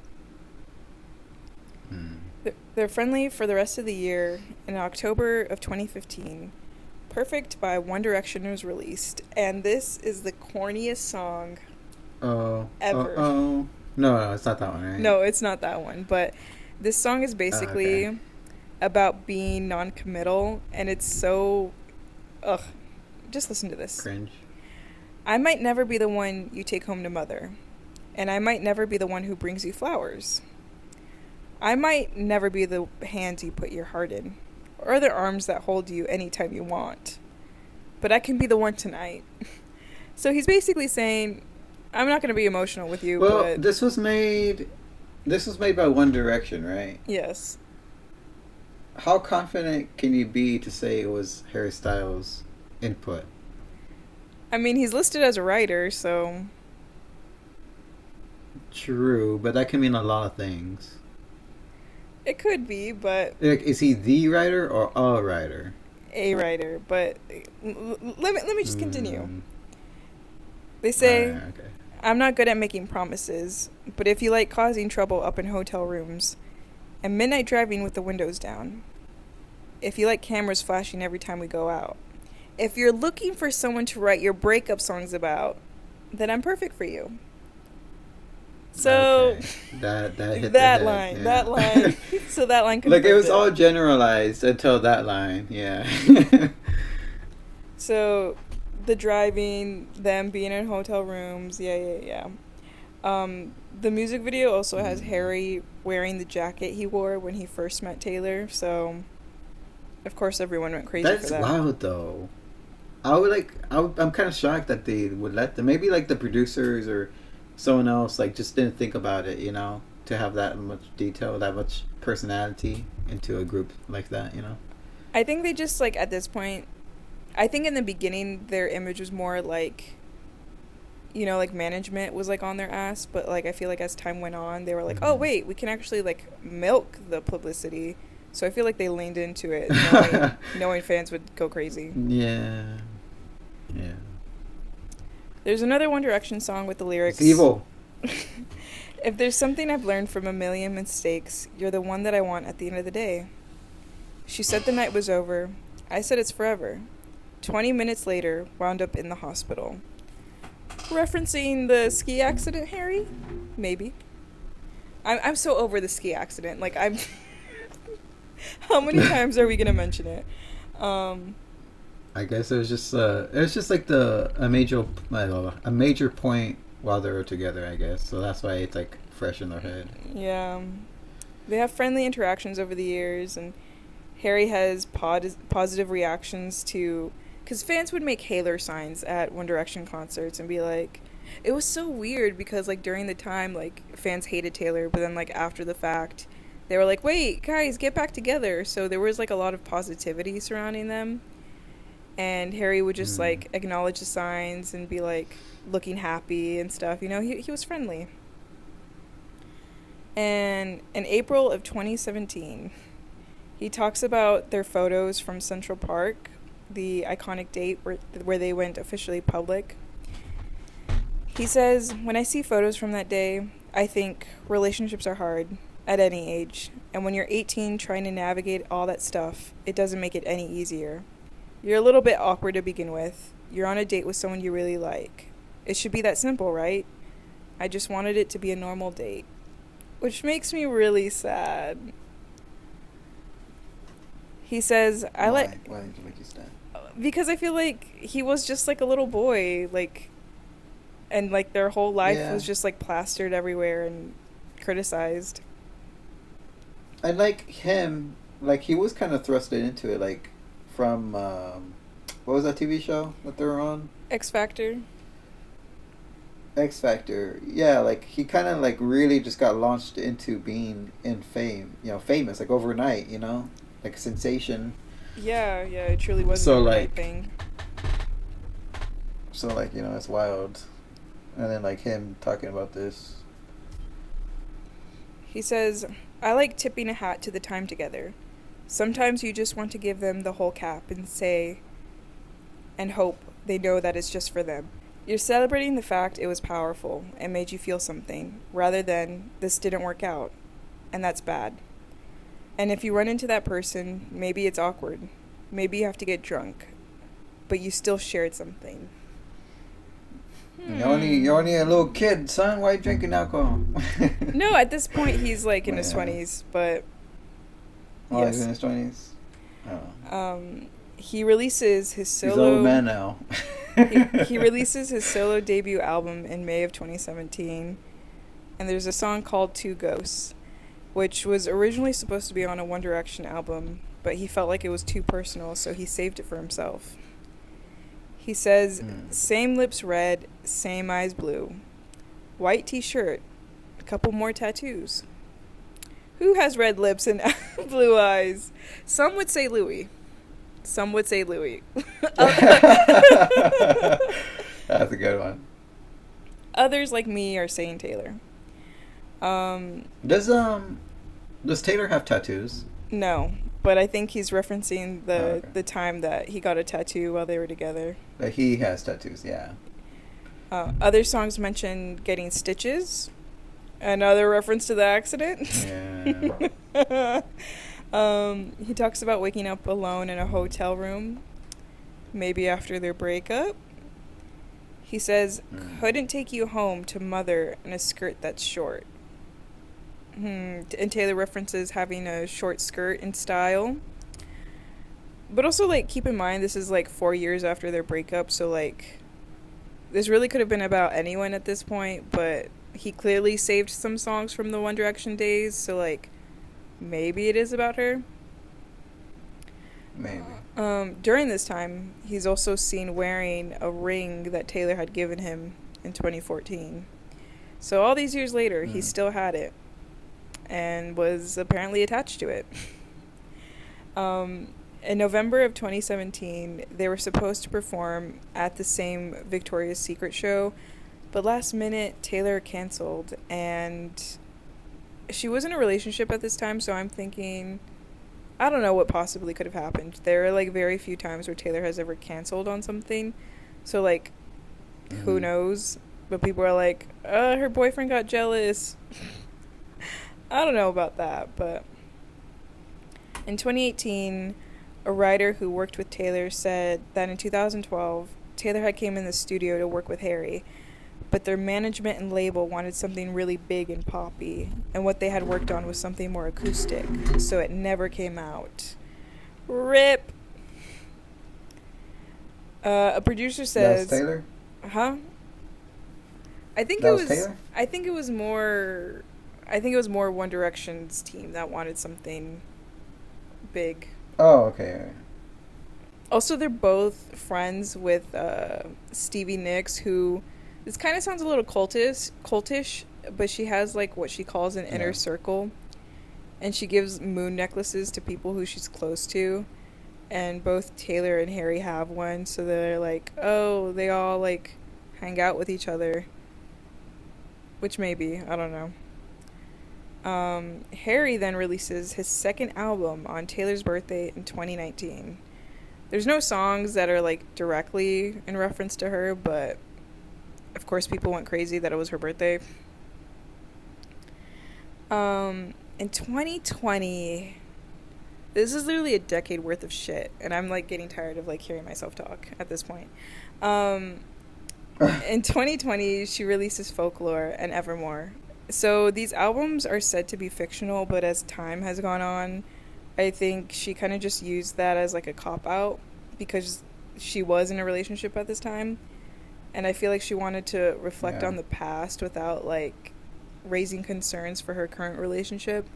They're friendly for the rest of the year. In October of 2015, Perfect by One Direction was released. And this is the corniest song ever. No, it's not that one, right? No, it's not that one. But this song is basically about being non-committal. And it's so... Ugh. Just listen to this. Cringe. "I might never be the one you take home to mother. And I might never be the one who brings you flowers. I might never be the hands you put your heart in, or the arms that hold you anytime you want. But I can be the one tonight." So he's basically saying, I'm not going to be emotional with you, Well, but... this was made by One Direction, right? Yes. How confident can you be to say it was Harry Styles' input? I mean, he's listed as a writer, so... True, but that can mean a lot of things. It could be, but... Like, is he the writer or a writer? A writer, but... Let me just continue. They say, okay. "I'm not good at making promises, but if you like causing trouble up in hotel rooms, and midnight driving with the windows down, if you like cameras flashing every time we go out, if you're looking for someone to write your breakup songs about, then I'm perfect for you." So... Okay. That hit that the line, head, that line. So that line Like, it was confirmed all generalized until that line, yeah. So, the driving, them being in hotel rooms, yeah. The music video also has Harry wearing the jacket he wore when he first met Taylor, so of course everyone went crazy That's for that. wild, though. I'm kind of shocked that they would let them. Maybe, like, the producers or someone else, like, just didn't think about it, to have that much detail, that much personality into a group like that, I think they just, like, at this point, I think in the beginning their image was more like, like management was like on their ass, but like I feel like as time went on they were like, oh wait, we can actually like milk the publicity. So I feel like they leaned into it, knowing fans would go crazy. Yeah. There's another One Direction song with the lyrics, It's evil. "If there's something I've learned from a million mistakes, you're the one that I want at the end of the day. She said the night was over. I said it's forever. 20 minutes later, wound up in the hospital." Referencing the ski accident, Harry? Maybe. I'm so over the ski accident. Like, I'm... How many times are we going to mention it? I guess it was just like a major point while they were together, I guess. So that's why it's like fresh in their head. Yeah. They have friendly interactions over the years, and Harry has positive reactions to... Because fans would make Hailer signs at One Direction concerts and be like, It was so weird because like during the time like fans hated Taylor, but then like after the fact, they were like, "Wait, guys, get back together." So there was like a lot of positivity surrounding them, and Harry would just Mm. like acknowledge the signs and be like looking happy and stuff. You know, he was friendly. And in April of 2017, he talks about their photos from Central Park, the iconic date where they went officially public. He says, "When I see photos from that day, I think relationships are hard at any age. And when you're 18 trying to navigate all that stuff, it doesn't make it any easier. You're a little bit awkward to begin with. You're on a date with someone you really like. It should be that simple, right? I just wanted it to be a normal date." Which makes me really sad. He says, "I Why? like Why did you make you stand? because I feel like he was just like a little boy, like, and like their whole life Yeah. was just like plastered everywhere and criticized." And like him, like he was kind of thrusted into it, like from what was that TV show that they were on? X Factor. X Factor. Yeah, like he kind of like really just got launched into being in fame, famous like overnight, like a sensation. Yeah, it truly was So an overnight like, thing. so like it's wild. And then like him talking about this. He says, "I like tipping a hat to the time together. Sometimes you just want to give them the whole cap and say, and hope they know that it's just for them. You're celebrating the fact it was powerful and made you feel something, rather than this didn't work out, and that's bad. And if you run into that person, maybe it's awkward. Maybe you have to get drunk, but you still shared something." You're only a little kid, son. Why you drinking alcohol? No, at this point he's like in his Yeah. 20s, but Oh, he's yes. in his 20s. Oh. He releases his He's an solo old man now. he releases his solo debut album in May of 2017, and there's a song called Two Ghosts, which was originally supposed to be on a One Direction album, but he felt like it was too personal, so he saved it for himself. He says, "Same lips red, same eyes blue. White t-shirt, a couple more tattoos. Who has red lips and blue eyes? Some would say Louis. Some would say Louis." That's a good one. Others like me are saying Taylor. Does Taylor have tattoos? No, but I think he's referencing Oh, okay. the time that he got a tattoo while they were together. Like he has tattoos, yeah. Other songs mention getting stitches, another reference to the accident. Yeah. He talks about waking up alone in a hotel room, maybe after their breakup. He says, "Couldn't take you home to mother in a skirt that's short." And Taylor references having a short skirt in style. But also, like, keep in mind, this is, like, 4 years after their breakup, so, like, this really could have been about anyone at this point, but he clearly saved some songs from the One Direction days, so, like, maybe it is about her. Maybe. During this time, he's also seen wearing a ring that Taylor had given him in 2014. So all these years later, he still had it and was apparently attached to it. In November of 2017, they were supposed to perform at the same Victoria's Secret show, but last minute, Taylor canceled, and she was in a relationship at this time, so I'm thinking, I don't know what possibly could have happened. There are, like, very few times where Taylor has ever canceled on something, so, like, who knows? But people are like, her boyfriend got jealous. I don't know about that, but in 2018, a writer who worked with Taylor said that in 2012, Taylor had came in the studio to work with Harry, but their management and label wanted something really big and poppy, and what they had worked on was something more acoustic, so it never came out. RIP! A producer says... That was Taylor? Huh? I think That it was was... Taylor? I think it was more... I think it was more One Direction's team that wanted something big. Oh, okay. Also, they're both friends with Stevie Nicks, who This kind of sounds a little cultish, but she has like what she calls an inner Yeah. circle, and she gives moon necklaces to people who she's close to, and both Taylor and Harry have one, so they're like, oh, they all like hang out with each other, which maybe, I don't know. Harry then releases his second album on Taylor's birthday in 2019. There's no songs that are like directly in reference to her, but of course people went crazy that it was her birthday. In 2020, this is literally a decade worth of shit, and I'm like getting tired of like hearing myself talk at this point. In 2020, she releases Folklore and Evermore. So these albums are said to be fictional, but as time has gone on, I think she kind of just used that as like a cop out because she was in a relationship at this time, and I feel like she wanted to reflect Yeah. on the past without like raising concerns for her current relationship.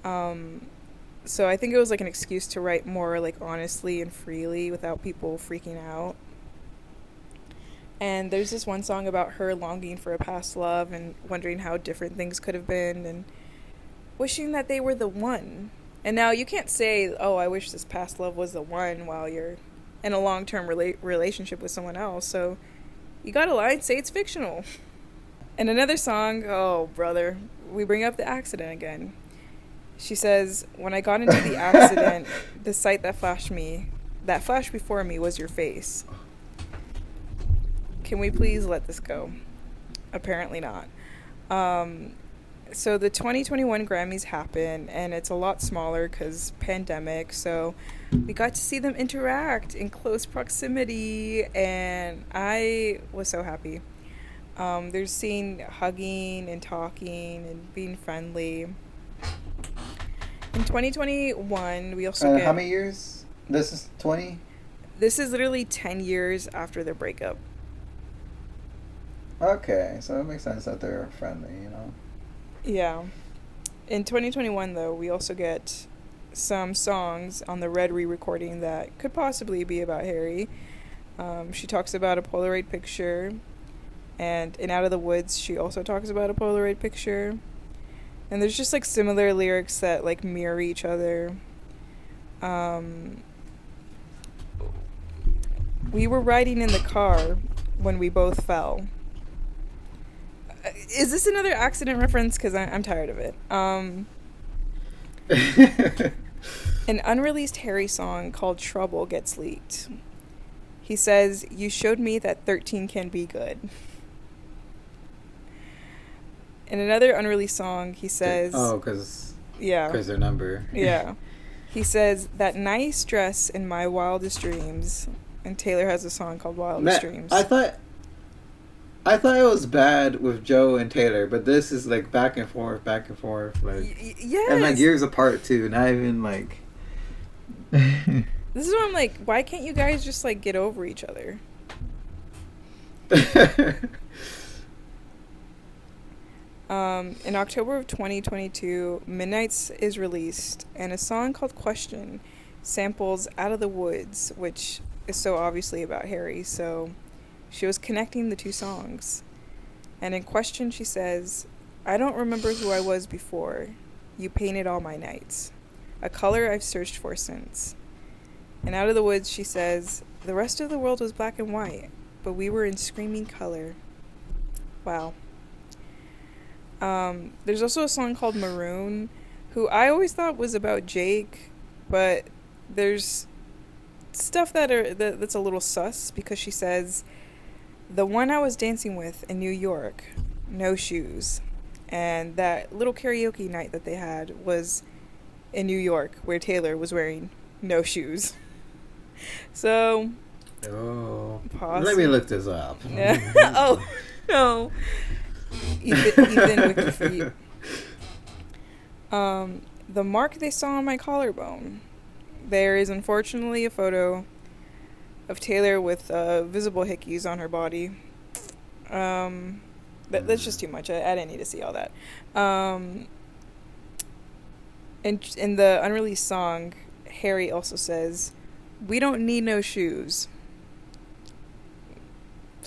So I think it was like an excuse to write more like honestly and freely without people freaking out. And there's this one song about her longing for a past love and wondering how different things could have been and wishing that they were the one. And now you can't say, oh, I wish this past love was the one while you're in a long-term relationship with someone else. So you gotta lie and say it's fictional. And another song, oh, brother, we bring up the accident again. She says, when I got into the accident, the sight that flashed before me was your face. Can we please let this go? Apparently not. So the 2021 Grammys happen, and it's a lot smaller because pandemic, so we got to see them interact in close proximity, and I was so happy. They're seen hugging and talking and being friendly. In 2021, we also get... How many years? This is 20? This is literally 10 years after their breakup. Okay, so it makes sense that they're friendly, you know? Yeah. In 2021, though, we also get some songs on the Red re-recording that could possibly be about Harry. She talks about a Polaroid picture, and in Out of the Woods, she also talks about a Polaroid picture. And there's just, like, similar lyrics that, like, mirror each other. We were riding in the car when we both fell. Is this another accident reference? Because I'm tired of it. An unreleased Harry song called Trouble gets leaked. He says, you showed me that 13 can be good. In another unreleased song, he says... Oh, because yeah, their number. yeah. He says, that nice dress in my wildest dreams. And Taylor has a song called Wildest Dreams. I thought it was bad with Joe and Taylor, but this is like back and forth, like Yes. and like years apart too. Not even like. This is what I'm like, why can't you guys just like get over each other? In October of 2022, Midnight's is released, and a song called Question samples Out of the Woods, which is so obviously about Harry, so she was connecting the two songs. And in Question, she says, I don't remember who I was before. You painted all my nights. A color I've searched for since. And Out of the Woods, she says, the rest of the world was black and white, but we were in screaming color. Wow. There's also a song called Maroon, who I always thought was about Jake, but there's stuff that's a little sus, because she says, the one I was dancing with in New York, no shoes. And that little karaoke night that they had was in New York, where Taylor was wearing no shoes. So... Oh. Pause. Let me look this up. Yeah. Oh, no. Ethan wiki for you. The mark they saw on my collarbone. There is unfortunately a photo of Taylor with visible hickeys on her body. That's just too much. I didn't need to see all that. In the unreleased song, Harry also says, we don't need no shoes.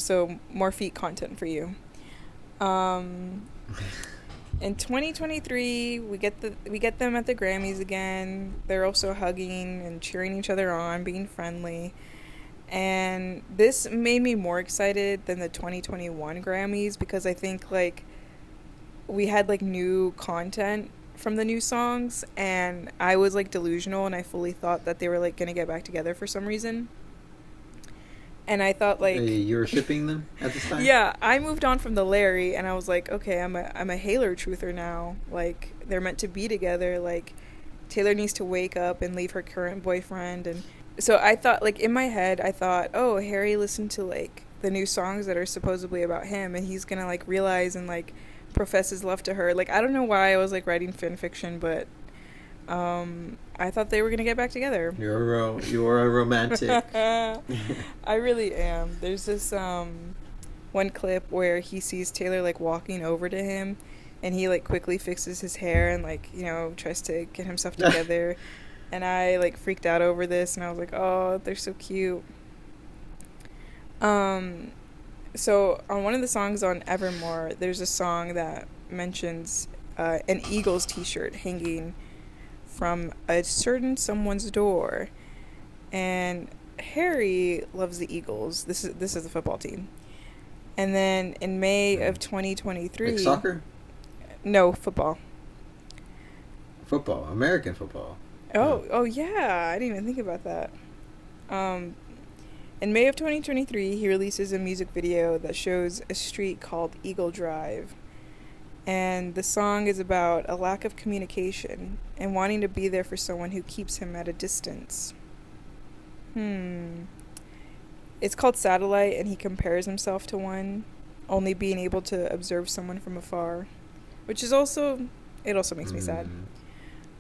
So more feet content for you. In 2023, we get them at the Grammys again. They're also hugging and cheering each other on, being friendly. And this made me more excited than the 2021 Grammys because I think like we had like new content from the new songs, and I was like delusional and I fully thought that they were like gonna get back together for some reason. And I thought like You were shipping them at this time? yeah, I moved on from the Larry and I was like, okay, I'm a Haler truther now. Like they're meant to be together. Like Taylor needs to wake up and leave her current boyfriend. And so I thought like in my head I thought, oh, Harry listened to like the new songs that are supposedly about him and he's gonna like realize and like profess his love to her. Like I don't know why I was like writing fan fiction, but I thought they were gonna get back together. You're a romantic. I really am. There's this one clip where he sees Taylor like walking over to him, and he like quickly fixes his hair and like tries to get himself together, and I like freaked out over this, and I was like, oh, they're so cute. So on one of the songs on Evermore, there's a song that mentions an Eagles t-shirt hanging from a certain someone's door, and Harry loves the Eagles. This is the football team. And then in May of 2023, Like soccer? No, football. Football, American football. Oh yeah, I didn't even think about that. In May of 2023, he releases a music video that shows a street called Eagle Drive. And the song is about a lack of communication and wanting to be there for someone who keeps him at a distance. It's called Satellite, and he compares himself to one, only being able to observe someone from afar, which is also makes me sad.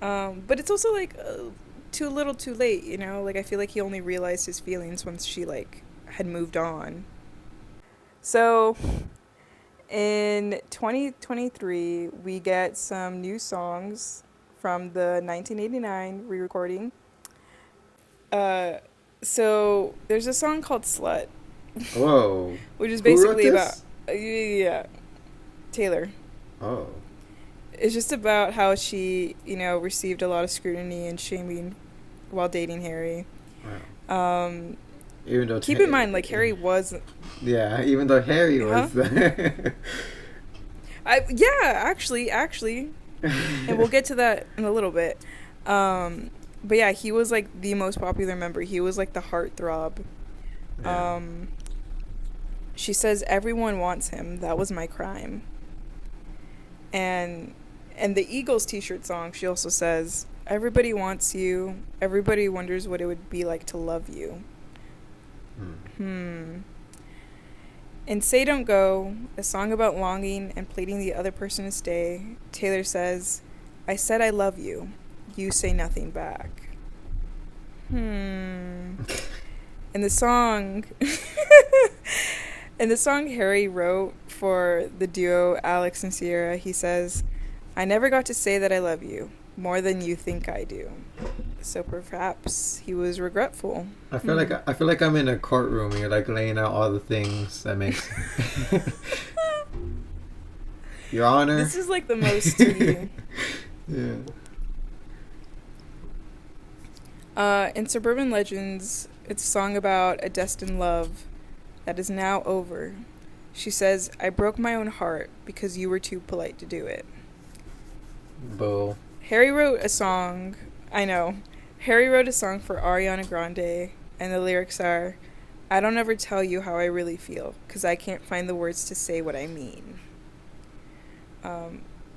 But it's also like too little too late, like I feel like he only realized his feelings once she like had moved on. So in 2023, we get some new songs from the 1989 re-recording. So there's a song called Slut. Whoa. Which is basically Who wrote about... yeah. Taylor. Oh. It's just about how she, received a lot of scrutiny and shaming while dating Harry. Wow. Even though keep in mind, like, Harry was... Yeah, even though Harry was... actually. And we'll get to that in a little bit. But yeah, he was, like, the most popular member. He was, like, the heartthrob. Yeah. She says, everyone wants him. That was my crime. And the Eagles t-shirt song, she also says, everybody wants you. Everybody wonders what it would be like to love you. In Say Don't Go, a song about longing and pleading the other person to stay, Taylor says, I said I love you. You say nothing back. In the song Harry wrote for the duo Alex and Sierra, he says, I never got to say that I love you more than you think I do. So perhaps he was regretful. I feel like I'm in a courtroom and you're like laying out all the things that makes Your Honor. This is like the most to you. Yeah. In Suburban Legends, it's a song about a destined love that is now over. She says, I broke my own heart because you were too polite to do it. Bull. Harry wrote a song for Ariana Grande, and the lyrics are, I don't ever tell you how I really feel, because I can't find the words to say what I mean.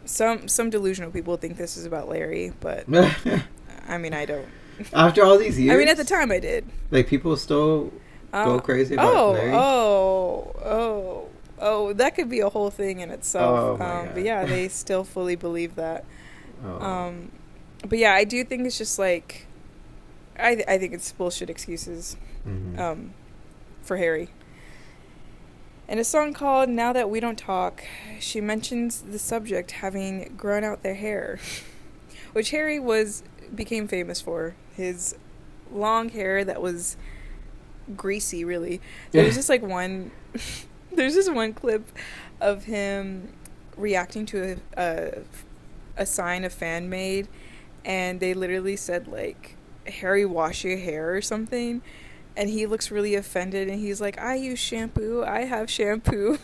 Some delusional people think this is about Larry, but I mean, I don't. After all these years? I mean, at the time I did. Like, people still go crazy about Larry? Oh, that could be a whole thing in itself. Oh, my God. But yeah, they still fully believe that. Oh. But yeah, I do think it's just like, I think it's bullshit excuses for Harry. In a song called Now That We Don't Talk, she mentions the subject having grown out their hair, which Harry became famous for. His long hair that was greasy, really. There's just like one, there's this one clip of him reacting to a sign a fan made, and they literally said like, "Harry, wash your hair" or something, and he looks really offended, and he's like, "I use shampoo. I have shampoo."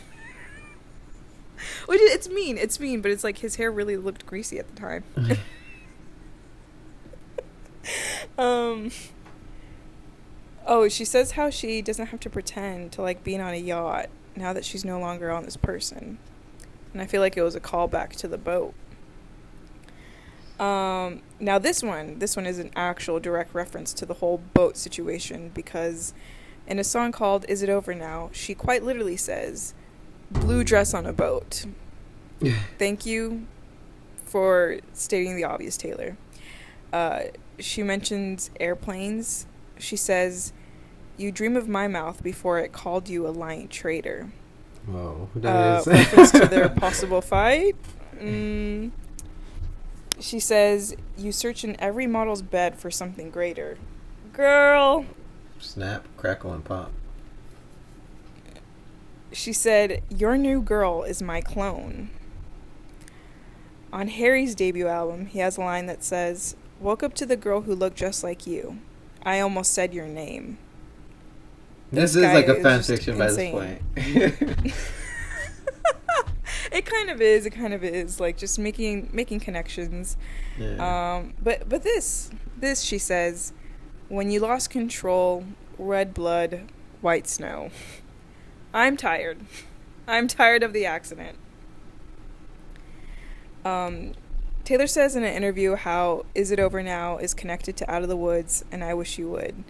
Which it's mean, but it's like his hair really looked greasy at the time. Oh, she says how she doesn't have to pretend to like being on a yacht now that she's no longer on this person. And I feel like it was a callback to the boat. Now this one is an actual direct reference to the whole boat situation, because in a song called Is It Over Now, she quite literally says, "Blue dress on a boat." Thank you for stating the obvious, Taylor. She mentions airplanes. She says, "You dream of my mouth before it called you a lying traitor." Whoa, that is reference to their possible fight. She says, "You search in every model's bed for something greater." Girl. Snap, crackle, and pop. She said, "Your new girl is my clone." On Harry's debut album, he has a line that says, "Woke up to the girl who looked just like you. I almost said your name." This is like a fan fiction by this point. It kind of is like just making connections. Yeah. But this she says, "When you lost control, red blood, white snow. I'm tired of the accident." Taylor says in an interview how Is It Over Now is connected to Out of the Woods and I Wish You Would,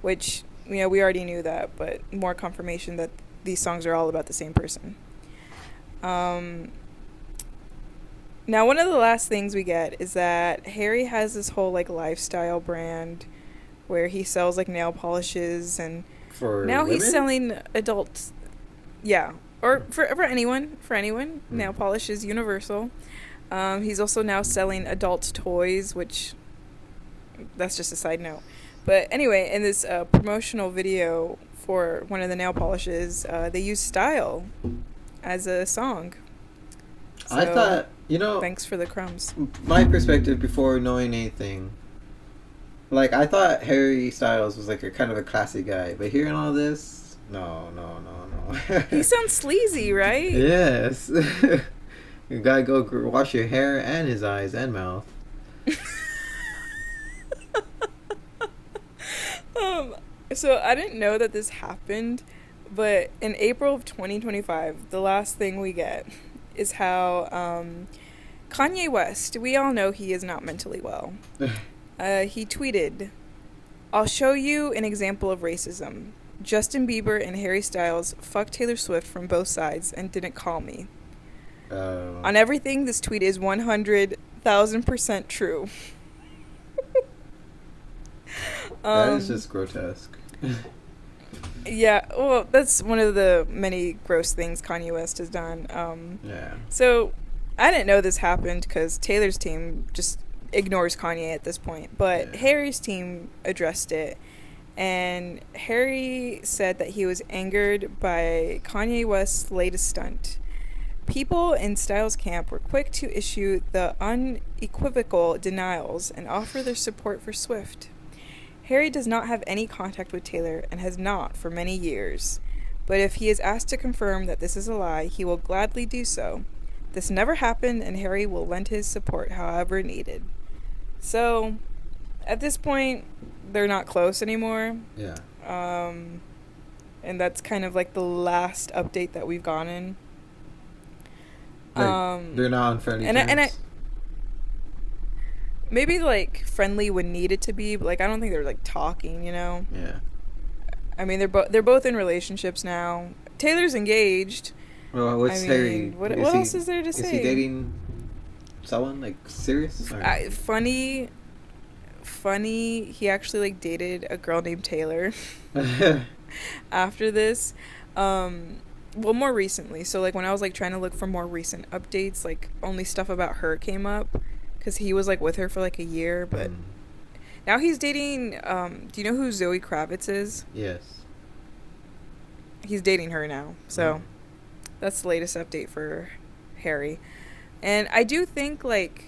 which, you know, we already knew that, but more confirmation that these songs are all about the same person. Now, one of the last things we get is that Harry has this whole like lifestyle brand where he sells like nail polishes, and for now women? he's selling adult, yeah, or for anyone, nail polish is universal. He's also now selling adult toys, which that's just a side note. But anyway, in this promotional video for one of the nail polishes, they use "Style" as a song. So, I thought, thanks for the crumbs. My perspective before knowing anything, like, I thought Harry Styles was like a kind of a classy guy, but hearing all this, no. He sounds sleazy, right? Yes. You gotta go wash your hair and his eyes and mouth. So I didn't know that this happened, but in April of 2025, the last thing we get is how Kanye West, we all know he is not mentally well. He tweeted, "I'll show you an example of racism. Justin Bieber and Harry Styles fucked Taylor Swift from both sides and didn't call me." On everything, this tweet is 100,000% true. That is just grotesque. Yeah, well, that's one of the many gross things Kanye West has done. Yeah. So, I didn't know this happened because Taylor's team just ignores Kanye at this point. But Yeah. Harry's team addressed it. And Harry said that he was angered by Kanye West's latest stunt. People in Styles' camp were quick to issue the unequivocal denials and offer their support for Swift. Harry does not have any contact with Taylor and has not for many years, but if he is asked to confirm that this is a lie, he will gladly do so. This never happened, and Harry will lend his support however needed. So, at this point, they're not close anymore. Yeah. And that's kind of like the last update that we've gotten. Like, they're not on friendly terms. And I maybe like friendly when needed to be, but like I don't think they're like talking, you know. Yeah. I mean, they're both in relationships now. Taylor's engaged. Well, what's Harry? What else is there to say? Is he dating someone like serious? Funny. He actually like dated a girl named Taylor. After this, well, more recently. So like when I was like trying to look for more recent updates, like only stuff about her came up because he was like with her for like a year, but now he's dating. Do you know who Zoe Kravitz is? Yes. he's dating her now. So that's the latest update for Harry. And I do think, like,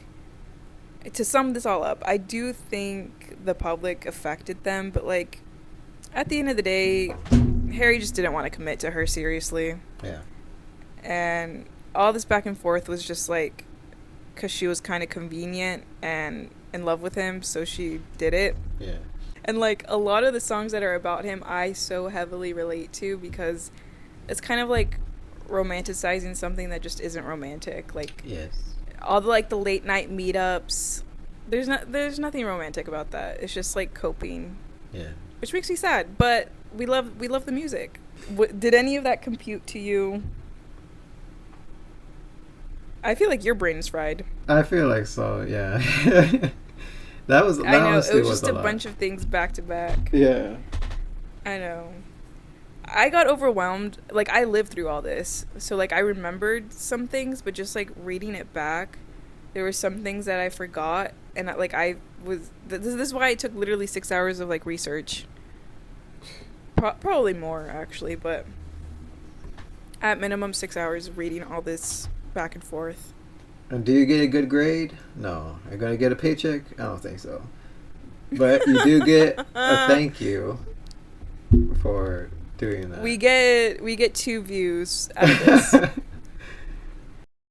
to sum this all up, I do think the public affected them, but, like, at the end of the day, Harry just didn't want to commit to her seriously. Yeah. And all this back and forth was just, like, because she was kind of convenient and in love with him, so she did it. Yeah. And, like, a lot of the songs that are about him, I so heavily relate to, because it's kind of, like, romanticizing something that just isn't romantic. Like, Yes. all the, like, the late night meetups, there's nothing romantic about that. It's just, like, coping, Yeah. which makes me sad, but we love the music. Did any of that compute to you? I feel like your brain is fried. I feel like so. Yeah. that was. That I know, it honestly was just a lot. bunch of things back to back. Yeah. I know. I got overwhelmed. Like, I lived through all this. So, like, I remembered some things, but just, like, reading it back, there were some things that I forgot. And, like, I was... This is why it took literally 6 hours of, like, research. Probably more, actually, but... At minimum, 6 hours of reading all this back and forth. And do you get a good grade? No. Are you going to get a paycheck? I don't think so. But you do get a thank you for doing that. We get 2 views out of this.